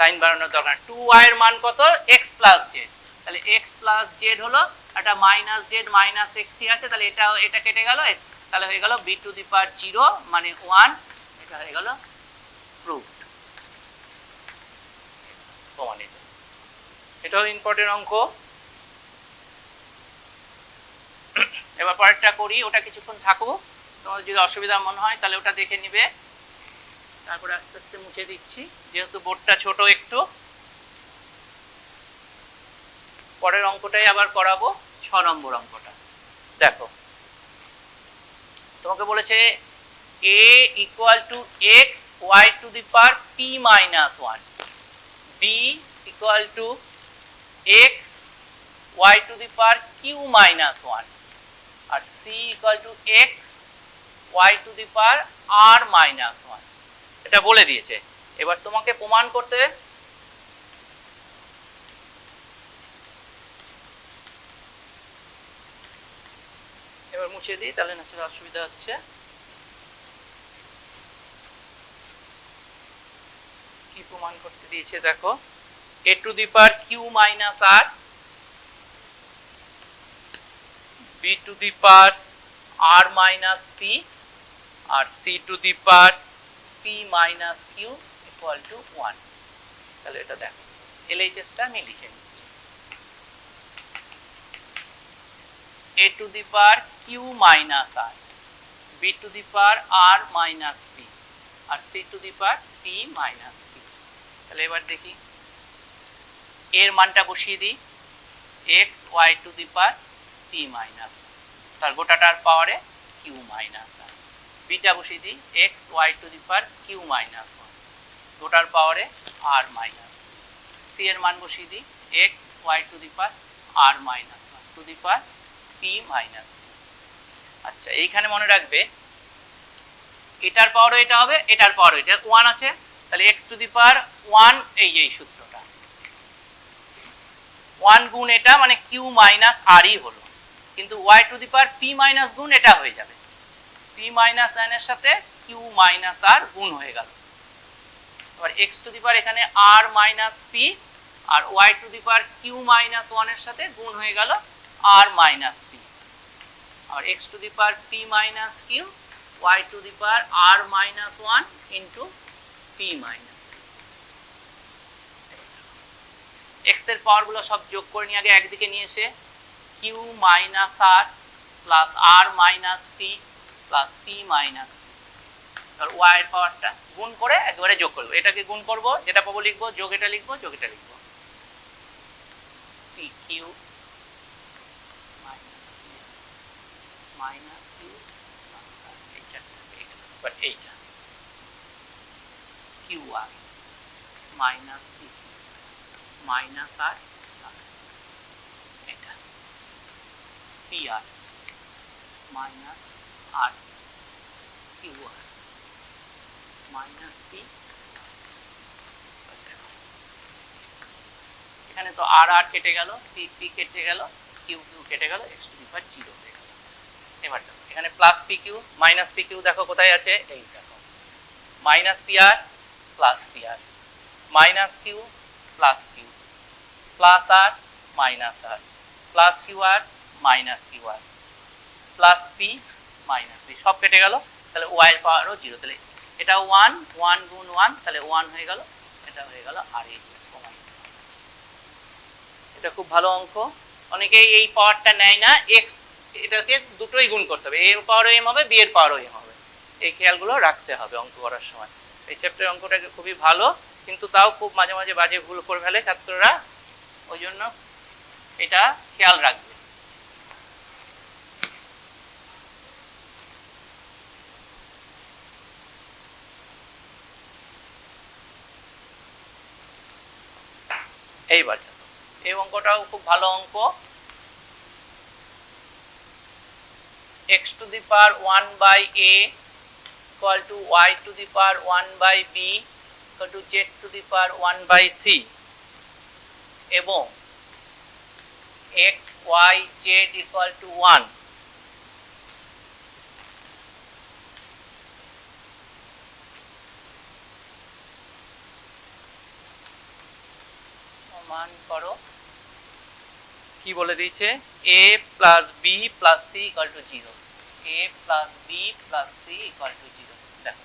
লাইন বাড়ানোর দরকার। 2y এর মান কত? x plus Z. তাহলে x প্লাস জেড হলো, এটা মাইনাস জেড মাইনাস x আছে, তাহলে এটা কেটে গেল। তাহলে হয়ে গেল b টু দি পাওয়ার 0 মানে 1। এটা হয়ে গেল প্রুফড, প্রমাণিত। এটাও ইম্পর্টেন্ট অঙ্ক। এবার পরেরটা করি, ওটা কিছুক্ষণ থাকবো, তোমাদের যদি অসুবিধা মনে হয় তাহলে ওটা দেখে নিবে। তারপরে আস্তে আস্তে মুছে দিচ্ছি, যেহেতু বোর্ডটা ছোট একটু। পরের অঙ্কটাই আবার করাবো, 6 নম্বর অঙ্কটা। দেখো, তোমাকে বলেছে a equal to x y to the power p minus 1, b equal to x y to the power q minus 1, আর c equal to x y to the power r minus 1। এটা বলে দিয়েছে। এবার তোমাকে প্রমাণ করতে, এবার মুছে দিই, তাহলে না ছিল অসুবিধা হচ্ছে। কি প্রমাণ করতে দিয়েছে দেখো, a to the power q minus r, b to the power r minus p, আর c to the power p minus q equal to 1। তাহলে এটা দেখো, LHSটা আমি লিখে নিচ্ছি। a to the power q minus r, b to the power r minus p, আর c to the power p minus q। তাহলে এবার দেখি, এর মানটা বসিয়ে দিই, x y to the power p minus, তার গোটাটার পাওয়ারে q মাইনাস r। বিটা বসিয়ে দিই x y to the power Q minus one, দুটার পাওয়ারে আর মাইনাস, সি এর মান বসিয়ে দিই x y to the power R minus one to the power P minus. আচ্ছা এইখানে মনে রাখবে এটার পাওয়ারও এটা হবে, এটার পাওয়ারও এটা, ওয়ান আছে, তাহলে x to the power one, এই সূত্রটা ওয়ান গুণ এটা মানে কিউ মাইনাস আরই হলো, কিন্তু y to the power P minus গুণ এটা হয়ে যাবে, পি মাইনাস এন এর সাথে কিউ মাইনাস আর গুণ হয়ে গেল। এবার এক্স টু দি পাওয়ার এখানে আর মাইনাস পি, আর Y to the power Q minus ওয়ানের সাথে গুণ হয়ে গেল আর মাইনাস পি, আর X to the power P minus Q Y to the power R minus one into P minus. X এর পাওয়ারগুলো সব যোগ করে নিয়ে আগে একদিকে নিয়ে এসে Q minus R plus R minus P plus P minus, আর ওয়াই এর পাওয়ারটা গুণ করে একবারে যোগ করবো, এটাকে গুণ করবো, যেটা পাবো লিখবো, যোগ এটা লিখবো, যোগ এটা লিখবো, পি কিউ মাইনাস কিউ এইটা কিউ আর minus P minus R plus এটা পি আর মাইনাস আর কিউ আর মাইনাস পি, এখানে তো আর আর কেটে গেল, পি পি কেটে গেল, কিউ কিউ কেটে গেল, এক্স টু দি পাওয়ার 0 হয়ে গেল। এবার দেখো এখানে plus P Q minus P Q দেখো কোথায় আছে, এই দেখো মাইনাস পি আর প্লাস পি আর minus Q plus Q plus R minus R plus Q আর মাইনাস কিউ আর প্লাস পি মাইনাস পি, সব কেটে গেল, তাহলে ওয়াই এর পাওয়ারও 0, তাহলে এটা 1 1 গুণ 1 তাহলে 1 হয়ে গেল, এটা হয়ে গেল আর এইচ এস সমান। এটা খুব ভালো অঙ্ক, অনেকেই এই পাওয়ারটা নেয় না, এক্স এটাকে দুটোই গুণ করতে হবে, এ এর পাওয়ারও এম হবে, বি এর পাওয়ারও এম হবে, এই খেয়ালগুলো রাখতে হবে অঙ্ক করার সময়। এই চ্যাপ্টারের অঙ্কটা খুবই ভালো, কিন্তু তাও খুব মাঝে মাঝে বাজে ভুল করে ফেলে ছাত্ররা, ওই জন্য এটা খেয়াল রাখবে। এইবার এই অঙ্কটাও খুব ভালো অঙ্ক, x to the power 1 by a equal to y to the power 1 by b equal to z to the power 1 by c এবং x y z equal to 1 মান করো, কি বলে দিয়েছে, a plus b plus c equal to 0, a plus b plus c equal to 0, দেখো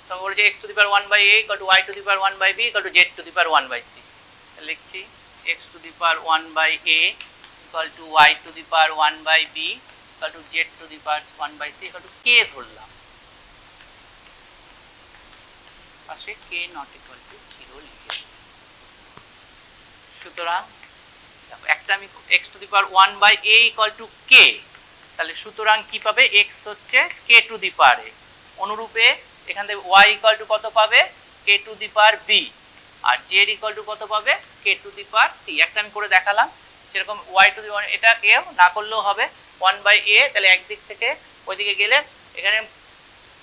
তো বলছে x to the power 1 by a equal to y to the power 1 by b equal to z to the power 1 by c, লিখছি x to the power 1 by a equal to y to the power 1 by b equal to z to the power 1 by c equal to k ধরলাম, পাশে k not equal to 0 লিখে। সুতরাং একটা আমি x to the power 1 by a equal to k, তাহলে সুতরাং কি পাবে, x হচ্ছে k to the power a, অনুরূপে এখান থেকে y equal to কত পাবে, k to the power b, R z equal to কত পাবে, k to the power c, একটা আমি করে দেখালাম, সেরকম y to the power, এটা কেউ না করলেও হবে 1 by a, তাহলে একদিক থেকে ওইদিকে গেলে এখানে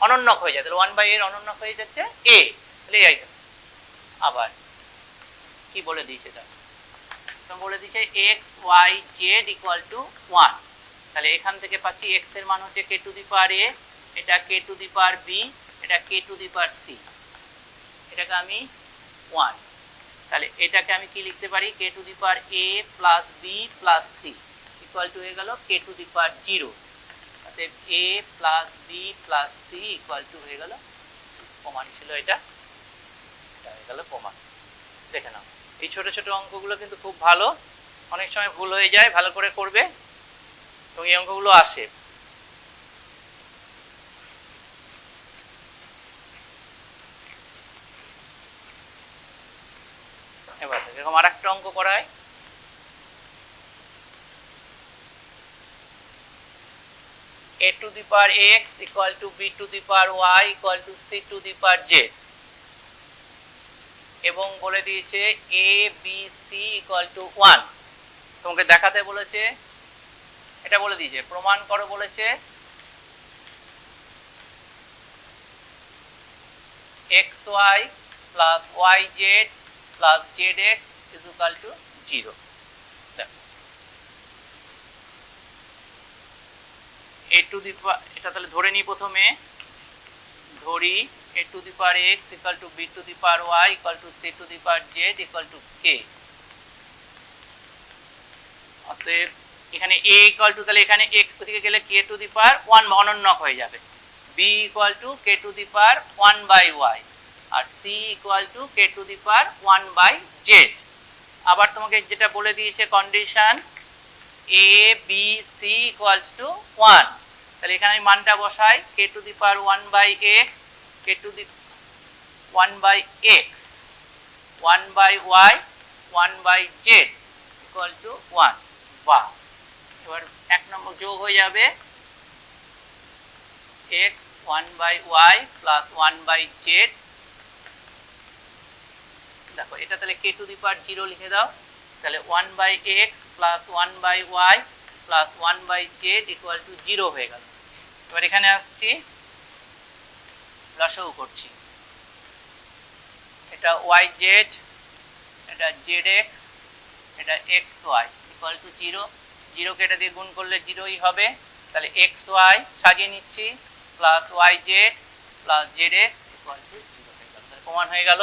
অনন্যক হয়ে যায়, তাহলে 1 by a এর অনন্যক হয়ে যাচ্ছে a, তাহলে এই আবার কি বলে দিয়েছে, তো বলে দিয়েছে x y z equal to 1, তাহলে এখান থেকে পাচ্ছি x এর মান হচ্ছে k to the power a, এটা k to the power b, এটা k to the power c, এটাকে আমি 1, তাহলে এটাকে আমি কি লিখতে পারি, k to the power a plus b plus c equal to হয়ে গেল k to the power 0, তাতে a plus b plus c equal to হয়ে গেল, প্রমাণ ছিল এটা, এটা হয়ে গেল প্রমাণ। দেখে নাও এই ছোট ছোট অঙ্কগুলো কিন্তু খুব ভালো, অনেক সময় ভুল হয়ে যায়, ভালো করে করবে এবং এই অঙ্কগুলো আসে। এবার এরকম আর একটা অঙ্ক করায়, a to the power x equal to b to the power y equal to c to the power z এবং বলে দিয়েছে a b c equal to 1 তোমাকে দেখাতে বলেছে এটা বলে দিয়েছে প্রমাণ করো বলেছে xy plus yz plus zx is equal to 0 a to the power এটা তাহলে ধরে নিই প্রথমে ধরি a to the power x equal to b to the power y equal to c to the power z equal to k অতএব এখানে a equal to তাহলে এখানে x থেকে গেলে k to the power 1 অনন্যক হয়ে যাবে b equal to k to the power 1 by y R c equal to k to the power 1 by z আবার তোমাকে যেটা বলে দিয়েছে condition a b c equals to 1 তাহলে এখানে আমি মানটা বসাই k to the power 1 by x k to the 1 by x 1 by y 1 by z equal to 1 বা এবার এক নম্বর যোগ হয়ে যাবে x 1 by y plus 1 by z দেখো এটা তাহলে k to the power 0 লিখে দাও তাহলে 1 by x plus 1 by y plus 1 by z equal to 0 হয়ে গেল এবার এখানে আসছি লসাগু করছি এটা yz এটা zx এটা xy equal to 0 0 কে এটা দিয়ে গুণ করলে 0ই হবে তাহলে xy সাজিয়ে নিচ্ছি plus yz plus zx equal to 0 হয়ে গেল তাহলে প্রমাণ হয়ে গেল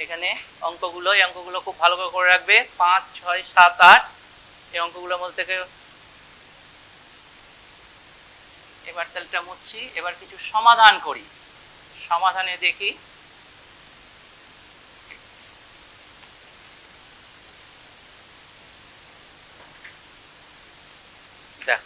এখানে অঙ্কগুলো এই অঙ্কগুলো খুব ভালো করে রাখবে 5 6 7 8 এই অঙ্কগুলোর মধ্যে থেকে এবার তাহলে মুছছি এবার কিছু সমাধান করি সমাধানে দেখি দেখ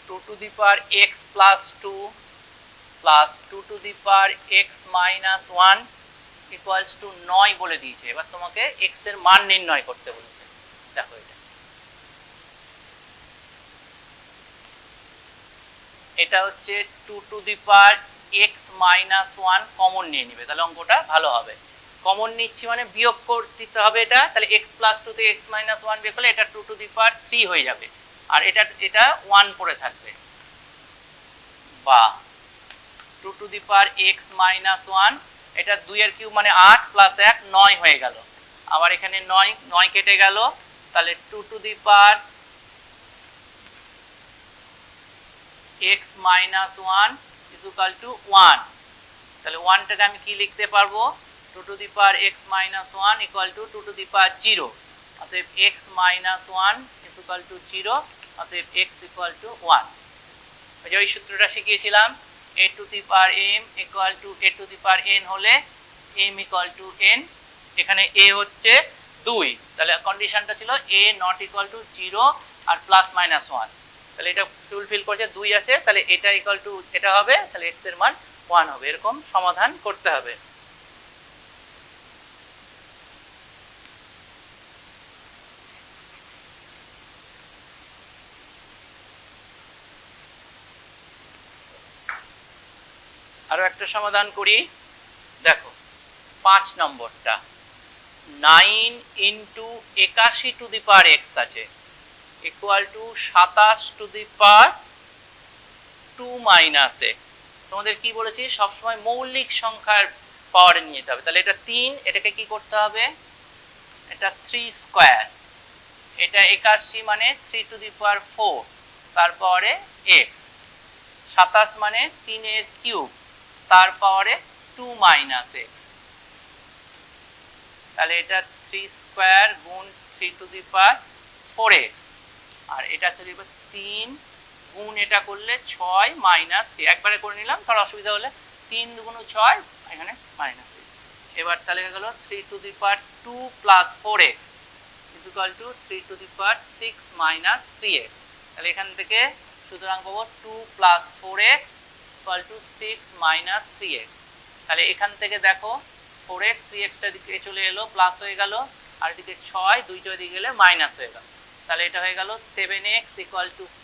2 to the power x plus 2 plus 2 to the power x minus 1 equals to 9 বলে দিয়েছে এবার তোমাকে x এর মান নির্ণয় করতে বলেছে দেখো এটা হচ্ছে 2 to the power x minus 1 common নিয়ে নিবে তাহলে অঙ্কটা ভালো হবে কমন নিচ্ছি মানে বিয়োগ করতে হবে এটা তাহলে x plus 2 থেকে x minus 1 বিয়োগ করলে এটা 2 to the power 3 হয়ে যাবে আর এটা 1 পড়ে থাকবে বা 2 to the power x minus 1 এটা 2 এর কিউব মানে 8 plus 1 9 হয়ে গেল আবার এখানে 9 কেটে গেল তাহলে 2 to the power x minus 1 is equal to 1 তাহলে 1 টাকে আমি কি লিখতে পারবো 2 to the power x minus 1 equal to 2 to the power 0 অতএব x minus 1 is equal to 0 অতএব x equal to 1 এই সূত্রটা শিখিয়েছিলাম a to the power m equal to a to the power n হলে m equal to n এখানে a হচ্ছে 2 তাহলে কন্ডিশনটা ছিল a not equal to 0 আর প্লাস মাইনাস 1 তাহলে এটা ফুলফিল করছে 2 আছে তাহলে এটা ইকুয়াল টু এটা হবে তাহলে x এর মান 1 হবে এরকম সমাধান করতে হবে আরো একটা সমাধান করি দেখো 5 নম্বরটা 9 into 81 to the power x আছে equal to 27 to the power 2 minus x তোমাদের কি বলেছি সব সময় মৌলিক সংখ্যার পাওয়ারে নিয়ে যেতে হবে তাহলে এটা 3 এটাকে কি করতে হবে এটা 3 স্কয়ার এটা 81 মানে 3 to the power 4 তারপরে x 27 মানে 3 এর কিউব তার পাওয়ারে 2 minus x তাহলে এটা 3 স্কয়ার গুণ 3 to the power 4x আর এটা চলে 3 গুণ এটা করলে 6 মাইনাস 3 একবারে করে নিলাম তার অসুবিধা হলে 3 দুগুণ 6 এখানে মাইনাস 3 এবার তাহলে গেল 3 to the power 2 plus 4x is equal to 3 to the power 6 minus 3x তাহলে এখান থেকে সুতরাং পাবো 2 plus 4x equal to 6 minus 3x তাহলে এখান থেকে দেখো 4x 3xটা দিকে চলে এলো প্লাস হয়ে গেল, আর এদিকে 6 দুইটা দিকে গেলে মাইনাস হয়ে গেল, তাহলে এটা হয়ে গেল 7x =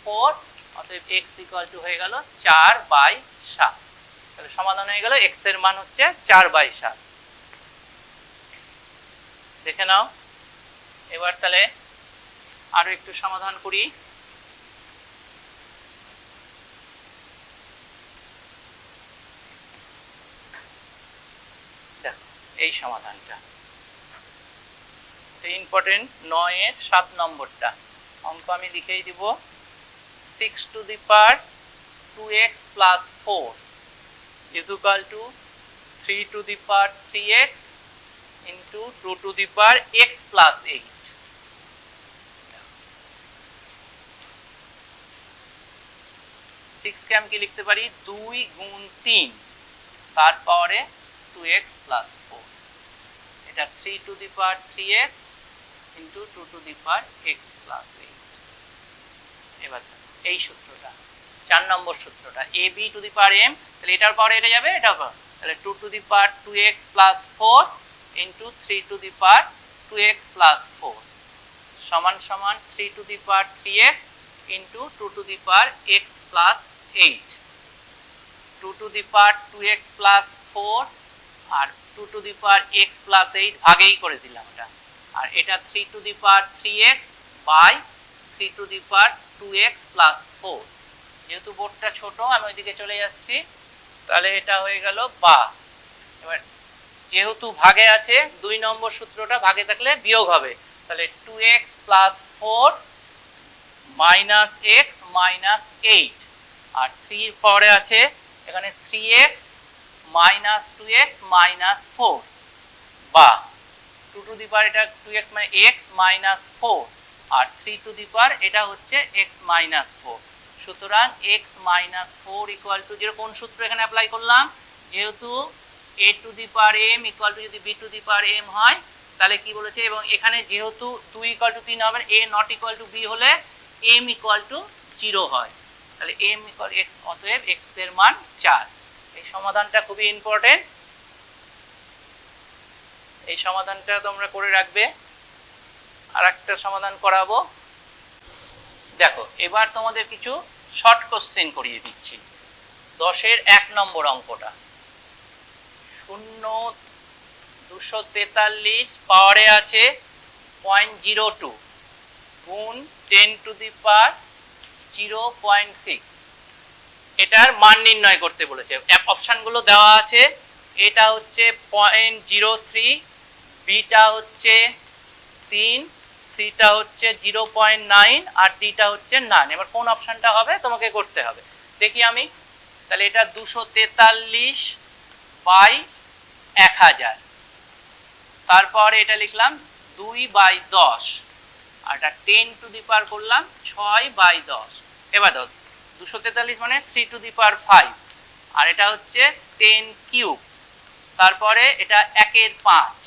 4, অতএব x = হয়ে গেল 4/7। তাহলে সমাধান হয়ে গেল x এর মান হচ্ছে 4/7। দেখে নাও। এবার তাহলে আরো একটু সমাধান করি। দেখো এই সমাধানটা ইম্পর্টেন্ট, 9 এর 7 নম্বরটা অঙ্ক আমি লিখেই দিব। 6 2x + 4 = 3 into 2x + 8। 6 কে আমি কি লিখতে পারি 2 গুণ 3 তারপরে 2x + 4, এটা 3 into 2x + 8। এবার এই সূত্রটা 4 নম্বর সূত্রটা ab⁴m, তাহলে এটার পরে এটা যাবে, এটার পর, তাহলে 2x + 4 into 3 2x + 4 সমান সমান 3x into 2x + 8। 2x + 4 আর 2x + 8 ভাগেই করে দিলাম এটা, আর এটা 3x বাই 2x + 4। যেহেতু বোর্ডটা ছোট আমি ওইদিকে চলে যাচ্ছি, তাহলে এটা হয়ে গেল বা। এবার যেহেতু ভাগে আছে 2 নম্বর সূত্রটা ভাগে থাকলে বিয়োগ হবে, তাহলে 2x + 4 - x - 8, আর 3 পরে আছে এখানে 3x - 2x - 4 বা 2 এটা 2x মানে x - 4 আর 3 এটা হচ্ছে x - 4। সুতরাং x - 4 = যেরকম কোন সূত্র এখানে অ্যাপ্লাই করলাম, যেহেতু a⁴m = যদি b⁴m হয় তাহলে কি বলেছে, এবং এখানে যেহেতু 2 = 3 হবে, a ≠ b হলে m = 0 হয়, তাহলে m = x, অতএব x এর মান 4। এই সমাধানটা খুবই ইম্পর্টেন্ট, এই সমাধানটা তোমরা করে রাখবে। আর একটা সমাধান করাবো। দেখো এবার তোমাদের কিছু শর্ট কোশ্চেন করিয়ে দিচ্ছি। 10 এর 1 নম্বর অঙ্কটা 0 243 পাওয়ারে আছে 0.02 গুণ 10⁻0.6, এটার মান নির্ণয় করতে বলেছে। অপশনগুলো দেওয়া আছে, এটা হচ্ছে 0.03, বিটা হচ্ছে 3, সিটা হচ্ছে 0.9 আর ডিটা হচ্ছে 9। এবার কোন অপশনটা হবে তোমাকে করতে হবে, দেখি আমি। তাহলে এটা 243 বাই 1000, তারপরে এটা লিখলাম 2/10, আর এটা 10⁻⁵ করলাম 6/10। এবার 243 মানে 3⁵, আর এটা হচ্ছে 10³ তারপরে এটা 1/5,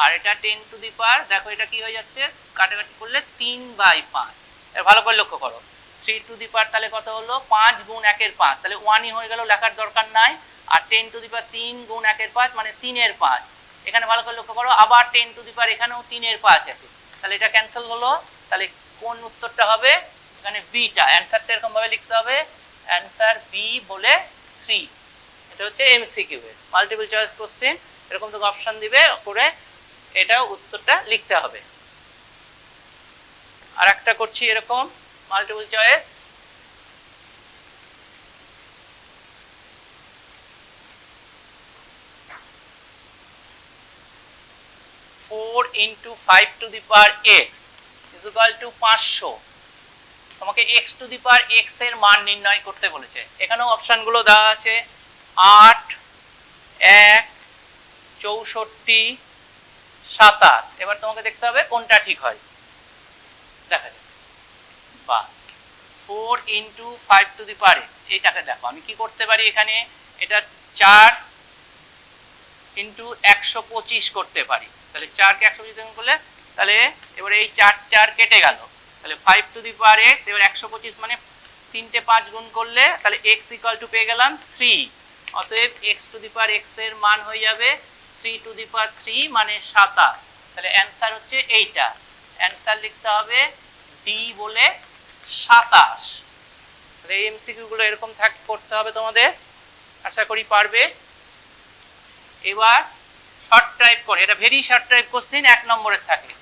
আর এটা 10⁻, দেখো এটা কি হয়ে যাচ্ছে কাটাকাটি করলে 3/5। এর ভালো করে লক্ষ্য করো, 3⁻, তাহলে কত হলো 5 গুণ 1/5, তাহলে 1ই হয়ে গেল, লেখার দরকার নাই। আর 10⁻3 গুণ 1/5 মানে 3/5, এখানে ভালো করে লক্ষ্য করো, আবার 10⁻, এখানেও 3/5 আছে, তাহলে এটা ক্যান্সেল হলো। তাহলে কোন উত্তরটা হবে, এখানে বিটা। অ্যান্সারটা এরকম ভাবে লিখতে হবে, অ্যান্সার বি বলে 3। এটা হচ্ছে এমসিকিউ এর মাল্টিপল চয়েস কোশ্চেন, এরকম তো অপশন দিবে করে এটাও উত্তরটা লিখতে হবে। আর একটা করছি এরকম মাল্টিপল চয়েস, (4 × 5⁵x = 500)। তোমাকে x⁵x এর মান নির্ণয় করতে বলেছে। এখানেও অপশনগুলো দেওয়া আছে 8, 1, 64, 27। এবার তোমাকে দেখতে হবে কোনটা ঠিক হয়, দেখা যাক। বা 4 × 5⁵x, এইটাকে দেখো আমি কি করতে পারি, এখানে এটা 4 × 125 করতে পারি। তাহলে 4 কে 125 করলে তাহলে এবারে এই 4 কেটে গেল, তাহলে 5⁵x, এবার 125 মানে 3টে 5 গুণ করলে তাহলে x = পেয়ে গেলাম 3, অতএব x⁵x এর মান হয়ে যাবে 3 টু দি পাওয়ার 3 মানে 27, তাহলে অ্যান্সার হচ্ছে এইটা। অ্যান্সার লিখতে হবে ডি বলে 27। তাহলে এই এমসিকিউ গুলো এরকম করতে হবে তোমাদের, আশা করি পারবে। এবার শর্ট টাইপ করে, এটা ভেরি শর্ট টাইপ কোশ্চিন 1 নম্বরের থাকে।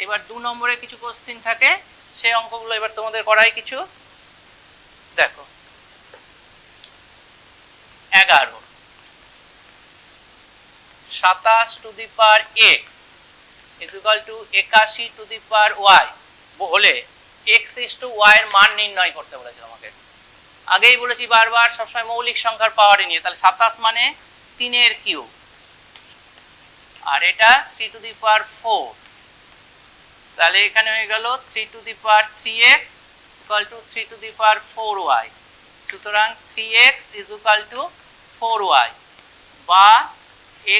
এবার 2 নম্বরের কিছু কোশ্চিন থাকে, সেই অঙ্কগুলো এবার তোমাদের করাই কিছু। দেখো 11 27 to the power x is equal to 81 to the power y হলে এক্স ইজ টু ওয়াই এর মান নির্ণয় করতে বলেছে আমাকে। আগেই বলেছি বারবার, সবসময় মৌলিক সংখ্যার পাওয়ারে নিয়ে। তাহলে 27 মানে 3 এর কিউব, আর এটা 3 টু দি পাওয়ার 4, তাহলে এখানে হয়ে গেল 3 to the power 3x equal to 3 to the power 4y। সুতরাং 3x is equal to 4y, বা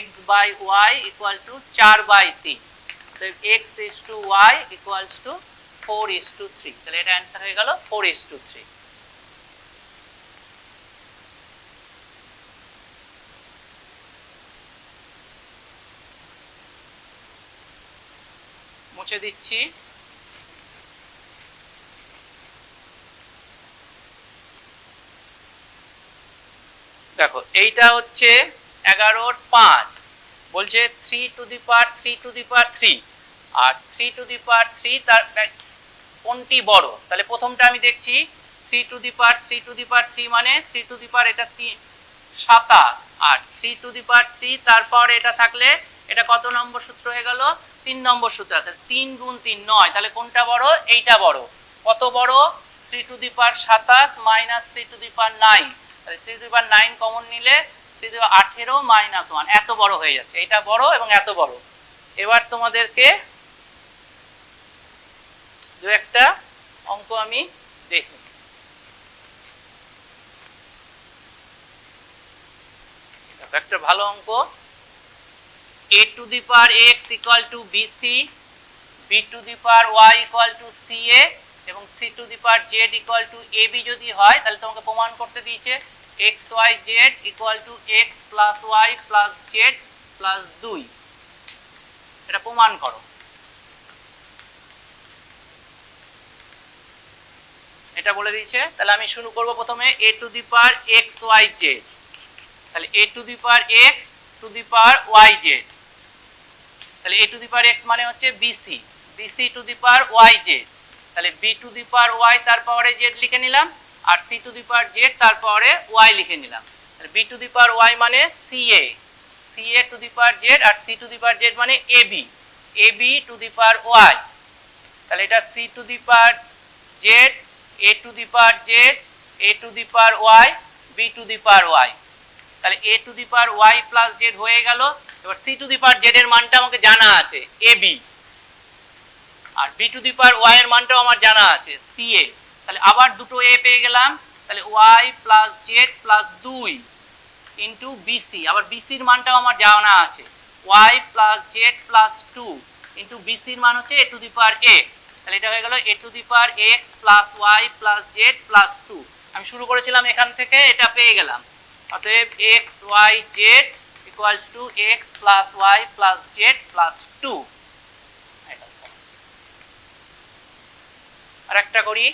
x by y equal to 4/3। তো x is to y equals to 4:3। তাহলে এটা অ্যান্সার হয়ে গেল 4:3। মুছে দিচ্ছি। দেখো এইটা হচ্ছে 11/5, বলছে 3 to the power 3 to the power 3, আর 3 টু দি পাওয়ার 3 তার কোনটি বড়? তাহলে প্রথমটা আমি দেখছি 3 to the power 3 to the power 3 মানে 3 টু দি পাওয়ার এটা 27, আর 3 টু দি পাওয়ার 3 তারপর এটা থাকলে এটা কত নম্বর সূত্র হয়ে গেল? 3 নম্বর সূত্র। তাহলে 3 গুণ 3 9, তাহলে কোনটা বড়? এইটা বড়। কত বড়? 3 to the power 27 minus 3 to the power 9, তাহলে 3 টু দি পাওয়ার 9 কমন নিলে 3 টু দি পাওয়ার 18 মাইনাস 1, এত বড় হয়ে যাচ্ছে। এটা বড় এবং এত বড়। এবার তোমাদেরকে দু একটা অঙ্ক আমি দেখি। একটা ভালো অঙ্ক, a to the power x equal two bc, b to the power y equal two ca এবং c to the power z equal to ab যদি হয়, তাহলে তোমাকে প্রমাণ করতে দিয়েছে x y z equal to x plus y plus z plus 2। এটা প্রমাণ করো। এটা বলে দিয়েছে। তাহলে আমি শুরু করব প্রথমে a to the power x y z। তাহলে a to the power x to the power y z, তাহলে a to the power x মানে হচ্ছে bc, bc two the power y z, তাহলে b to the power y তার পাওয়ারে z লিখে নিলাম, আর c to the power z তার পাওয়ারে y লিখে নিলাম। তাহলে b to the power y মানে ca, ca two the power z, আর c to the power z মানে ab, ab to the power y। তাহলে এটা c to the power z, a to the power z, a to the power y, b to the power y। তাহলে a to the power y plus z হয়ে গেল। এবার c to the power z এর মানটা আমাকে জানা আছে ab, আর b to the power y এর মানটাও আমার জানা আছে ca। তাহলে আবার দুটো a পেয়ে গেলাম। তাহলে y plus z plus 2 into bc, আবার bc এর মানটাও আমার জানা আছে y plus z plus 2 into bc এর মান হচ্ছে a to the power x। তাহলে এটা হয়ে গেল a to the power x plus y plus z plus 2। আমি শুরু করেছিলাম এখান থেকে, এটা পেয়ে গেলাম। অতএব x y z equals to x plus y plus z plus 2। আর একটা করি।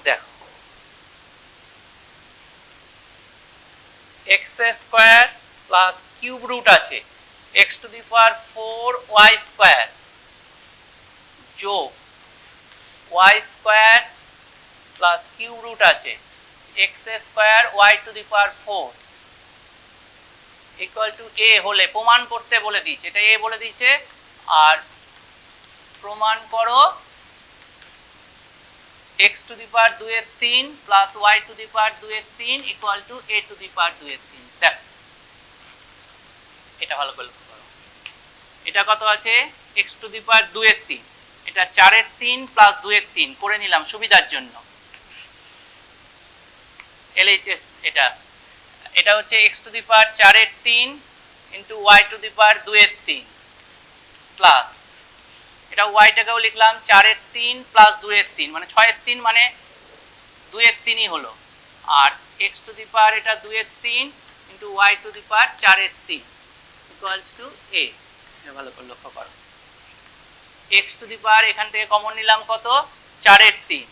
দেখো x square plus cube root আছে x to the power 4y square যোগ y square plus cube root আছে x square y to the power 4 equal to a হলে প্রমাণ করতে বলে দিয়েছে। এটা a বলে দিয়েছে। আর প্রমাণ করো x টু দি পাওয়ার 2 এর 3 plus y to the power 2 এর 3 equal to a to the power 2 এর 3। দেখ এটা ভালো করে লক্ষ্য করো। এটা কত আছে? x টু দি পাওয়ার 2 এর 3, এটা 4 এর 3 প্লাস 2 এর 3 করে নিলাম সুবিধার জন্য। LHS এটা হচ্ছে x টু দি পাওয়ার 4 এর 3 into y to the power 2 এর 3 প্লাস এটা ওয়াইটাকেও লিখলাম 4 এর 3 প্লাস 2 এর 3 মানে 6 এর 3 মানে 2 এর 3ই হলো। আর x টু দি পাওয়ার এটা 2 এর 3 into y to the power 4 এর 3 ইকুয়ালস টু a। ভালো করে লক্ষ্য করো, x টু দি পাওয়ার এখান থেকে কমন নিলাম কত 4 এর 3,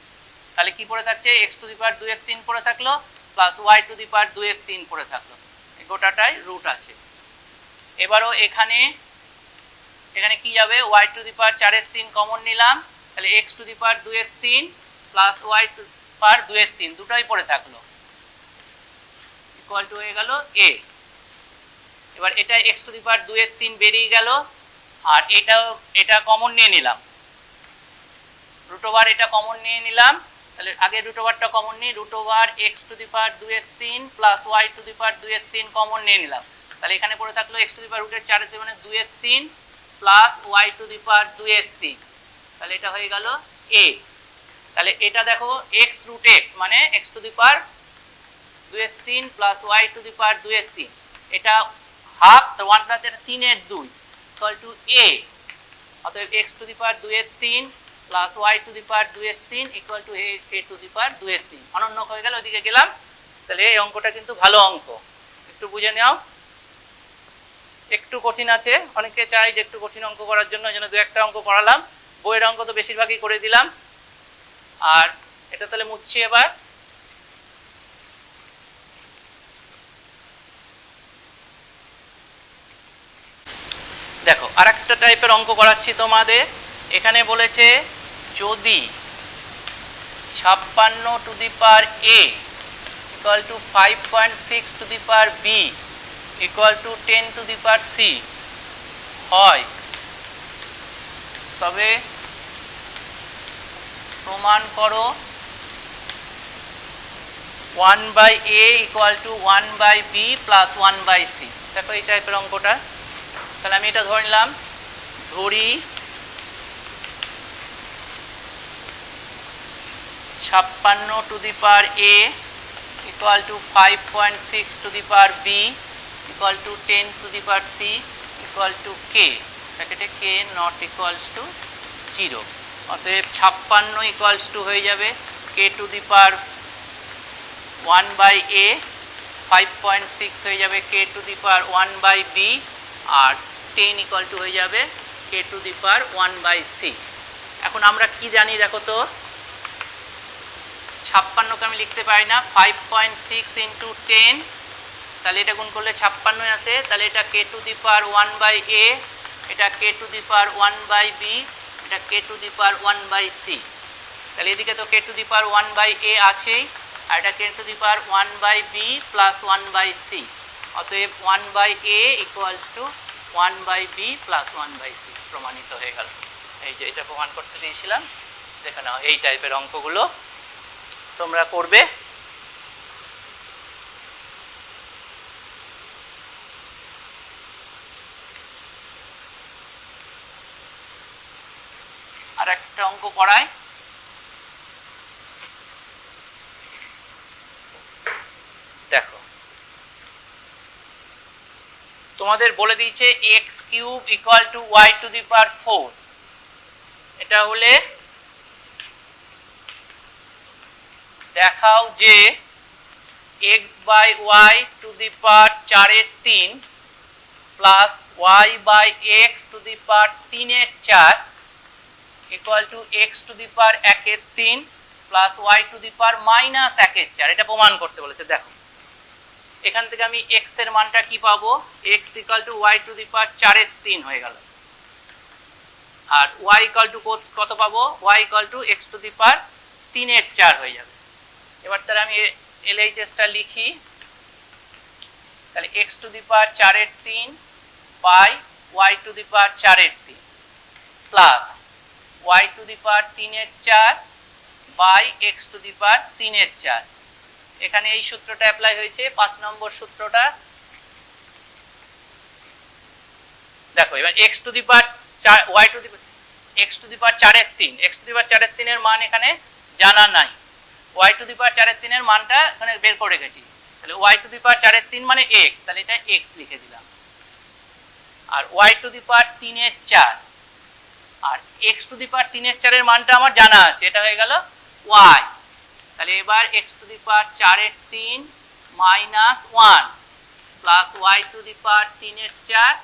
তাহলে কি পড়ে থাকছে x টু দি পাওয়ার 2 এর 3 পড়ে থাকলো plus y to the power 2 এর 3 পড়ে থাকলো, এই গোটাটাই রুট আছে। এবারও এখানে কি যাবে y টু দি পাওয়ার 4 এর 3 কমন নিলাম, তাহলে x টু দি পাওয়ার 2 এর 3 প্লাস y টু পাওয়ার 2 এর 3 দুটোই পড়ে থাকলো ইকুয়াল টু হয়ে গেল a। এবার এটা x টু দি পাওয়ার 2 এর 3 বেরিয়ে গেল, আর এটা কমন নিয়ে নিলাম, রুট ওভার এটা কমন নিয়ে নিলাম, তাহলে আগে রুট ওভারটা কমন নিই, root over x to the power 2 এর 3 plus y to the power 2 এর 3 কমন নিয়ে নিলাম, তাহলে এখানে পড়ে থাকলো x টু দি পাওয়ার রুটের 4 এর 3 মানে 2 এর 3 plus y to the power 2 এর 3, তাহলে এটা হয়ে গেল a। তাহলে এটা দেখো x রুট x মানে x টু দি পাওয়ার 2 এর 3 plus y to the power 2 এর 3, এটা হাফ, তো 1 প্লাস এটা 3 এর 2 ইকুয়াল টু a। অতএব x টু দি পাওয়ার 2 এর 3 plus y to the power 2 এর 3 equal to a to the power 2 এর 3। অনন্য হয়ে গেল, ওইদিকে গেলাম। তাহলে এই অঙ্কটা কিন্তু ভালো অঙ্ক, একটু বুঝে নাও। একটু কঠিন আছে, অনেকে চাই যে একটু কঠিন অঙ্ক করার জন্য, এই জন্য দু একটা অঙ্ক করালাম। বইয়ের অঙ্ক তো বেশিরভাগই করে দিলাম। আর এটা তাহলে মুছছি এবার। দেখো আরেকটা টাইপের অঙ্ক করাচ্ছি তোমাদের। এখানে বলেছে যদি 56 two the power a equal two 5.6 two the power b equal two 10 to the power c হয়, তবে প্রমাণ করো 1/a equal to 1/b plus 1/c। দেখো এই টাইপের অঙ্কটা। তাহলে আমি এটা ধরে নিলাম, ধরি 56 two the power a equal two 5.6 two the power b equal two 10 to the power c equal two k, ব্র্যাকেটে k নট ইকুয়ালস টু 0। অতএব 56 ইকুয়ালস টু হয়ে যাবে k to the power 1/a, 5.6 হয়ে যাবে k to the power 1/b, আর 10 equal to হয়ে যাবে k to the power 1/c। এখন আমরা কি জানি দেখো তো, 56কে আমি লিখতে পারি না 5.6 ইন্টু 10, তাহলে এটা গুণ করলে 56 আসে, তাহলে এটা k to the power 1/a, এটা k to the power 1/b, এটা k to the power 1/c। তাহলে এদিকে তো k to the power 1/a আছেই, আর এটা k to the power 1/b plus 1/c। অতএব 1/a equals to 1/b plus 1/c প্রমাণিত হয়ে গেল। এই যে এটা প্রমাণ করতে দিয়েছিলাম, দেখে নাও এই টাইপের অঙ্কগুলো তোমরা করবে। আর একটা অঙ্ক করাই, দেখো তোমাদের বলে দিয়েছে x cube equal to y to the power 4। এটা হলে দেখাও যে x by y to the power 4 এর 3 plus y by x to the power 3 এর 4 equal to x to the power 1 এর 3 plus y to the power minus 1 এর 4। এটা প্রমাণ করতে বলেছে। দেখো এখান থেকে আমি x এর মানটা কি পাবো, x equal to y to the power 4 এর 3 হয়ে গেল, আর y ইকুয়াল টু কত পাবো, y equal to x to the power 3 এর 4 হয়ে যাবে। এবার তাহলে আমি LHSটা লিখি, তাহলে x টু দি পাওয়ার 4 এর 3 by y to the power 4 এর 3 plus y to the power 3 এর 4 by x to the power 3 এর 4। এখানে এই সূত্রটা অ্যাপ্লাই হয়েছে, 5 নম্বর সূত্রটা। দেখো এবার x to the power 4 y to the x to the power 4 এর 3, x টু দি পাওয়ার 4 এর 3 এর মান এখানে জানা নাই, y টু দি পাওয়ার 4 এর 3 এর মানটা এখানে বের করে রেখেছি। তাহলে y টু দি পাওয়ার 4 এর 3 মানে x, তাহলে এটা x লিখে দিলাম। আর y টু দি পাওয়ার 3 এর 4 আর এক্স টু দি পাওয়ার 3/4 এর মানটা আমার জানা আছে, এটা হয়ে গেল ওয়াই। তাহলে এবার x to the power 4/3 minus 1 plus y to the power 3/4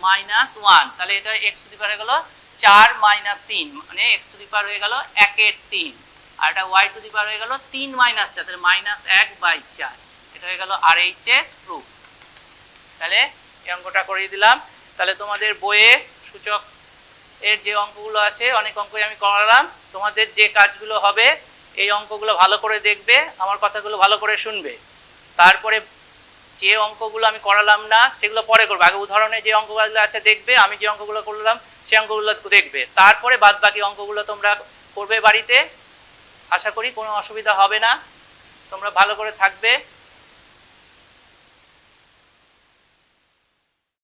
minus 1, তাহলে এটা এক্স টু দি পাওয়ার হয়ে গেল 4 মাইনাস 3, মানে এক্স টু দি পাওয়ার হয়ে গেল 1/3, আর এটা ওয়াই টু দি পাওয়ার হয়ে গেল 3 মাইনাস 4, তাহলে -1/4। এটা হয়ে গেল আরএইচএস প্রুফ। তাহলে এই অঙ্কটা করিয়ে দিলাম। তাহলে তোমাদের বইয়ে সূচক এর যে অঙ্কগুলো আছে অনেক অঙ্কই আমি করালাম, তোমাদের যে কাজগুলো হবে এই অঙ্কগুলো ভালো করে দেখবে, আমার কথাগুলো ভালো করে শুনবে, তারপরে যে অঙ্কগুলো আমি করালাম না সেগুলো পরে করবে। আগে উদাহরণে যে অঙ্কগুলো আছে দেখবে, আমি যে অঙ্কগুলো করলাম সেই অঙ্কগুলো দেখবে, তারপরে বাদ বাকি অঙ্কগুলো তোমরা করবে বাড়িতে। আশা করি কোনো অসুবিধা হবে না, তোমরা ভালো করে থাকবে।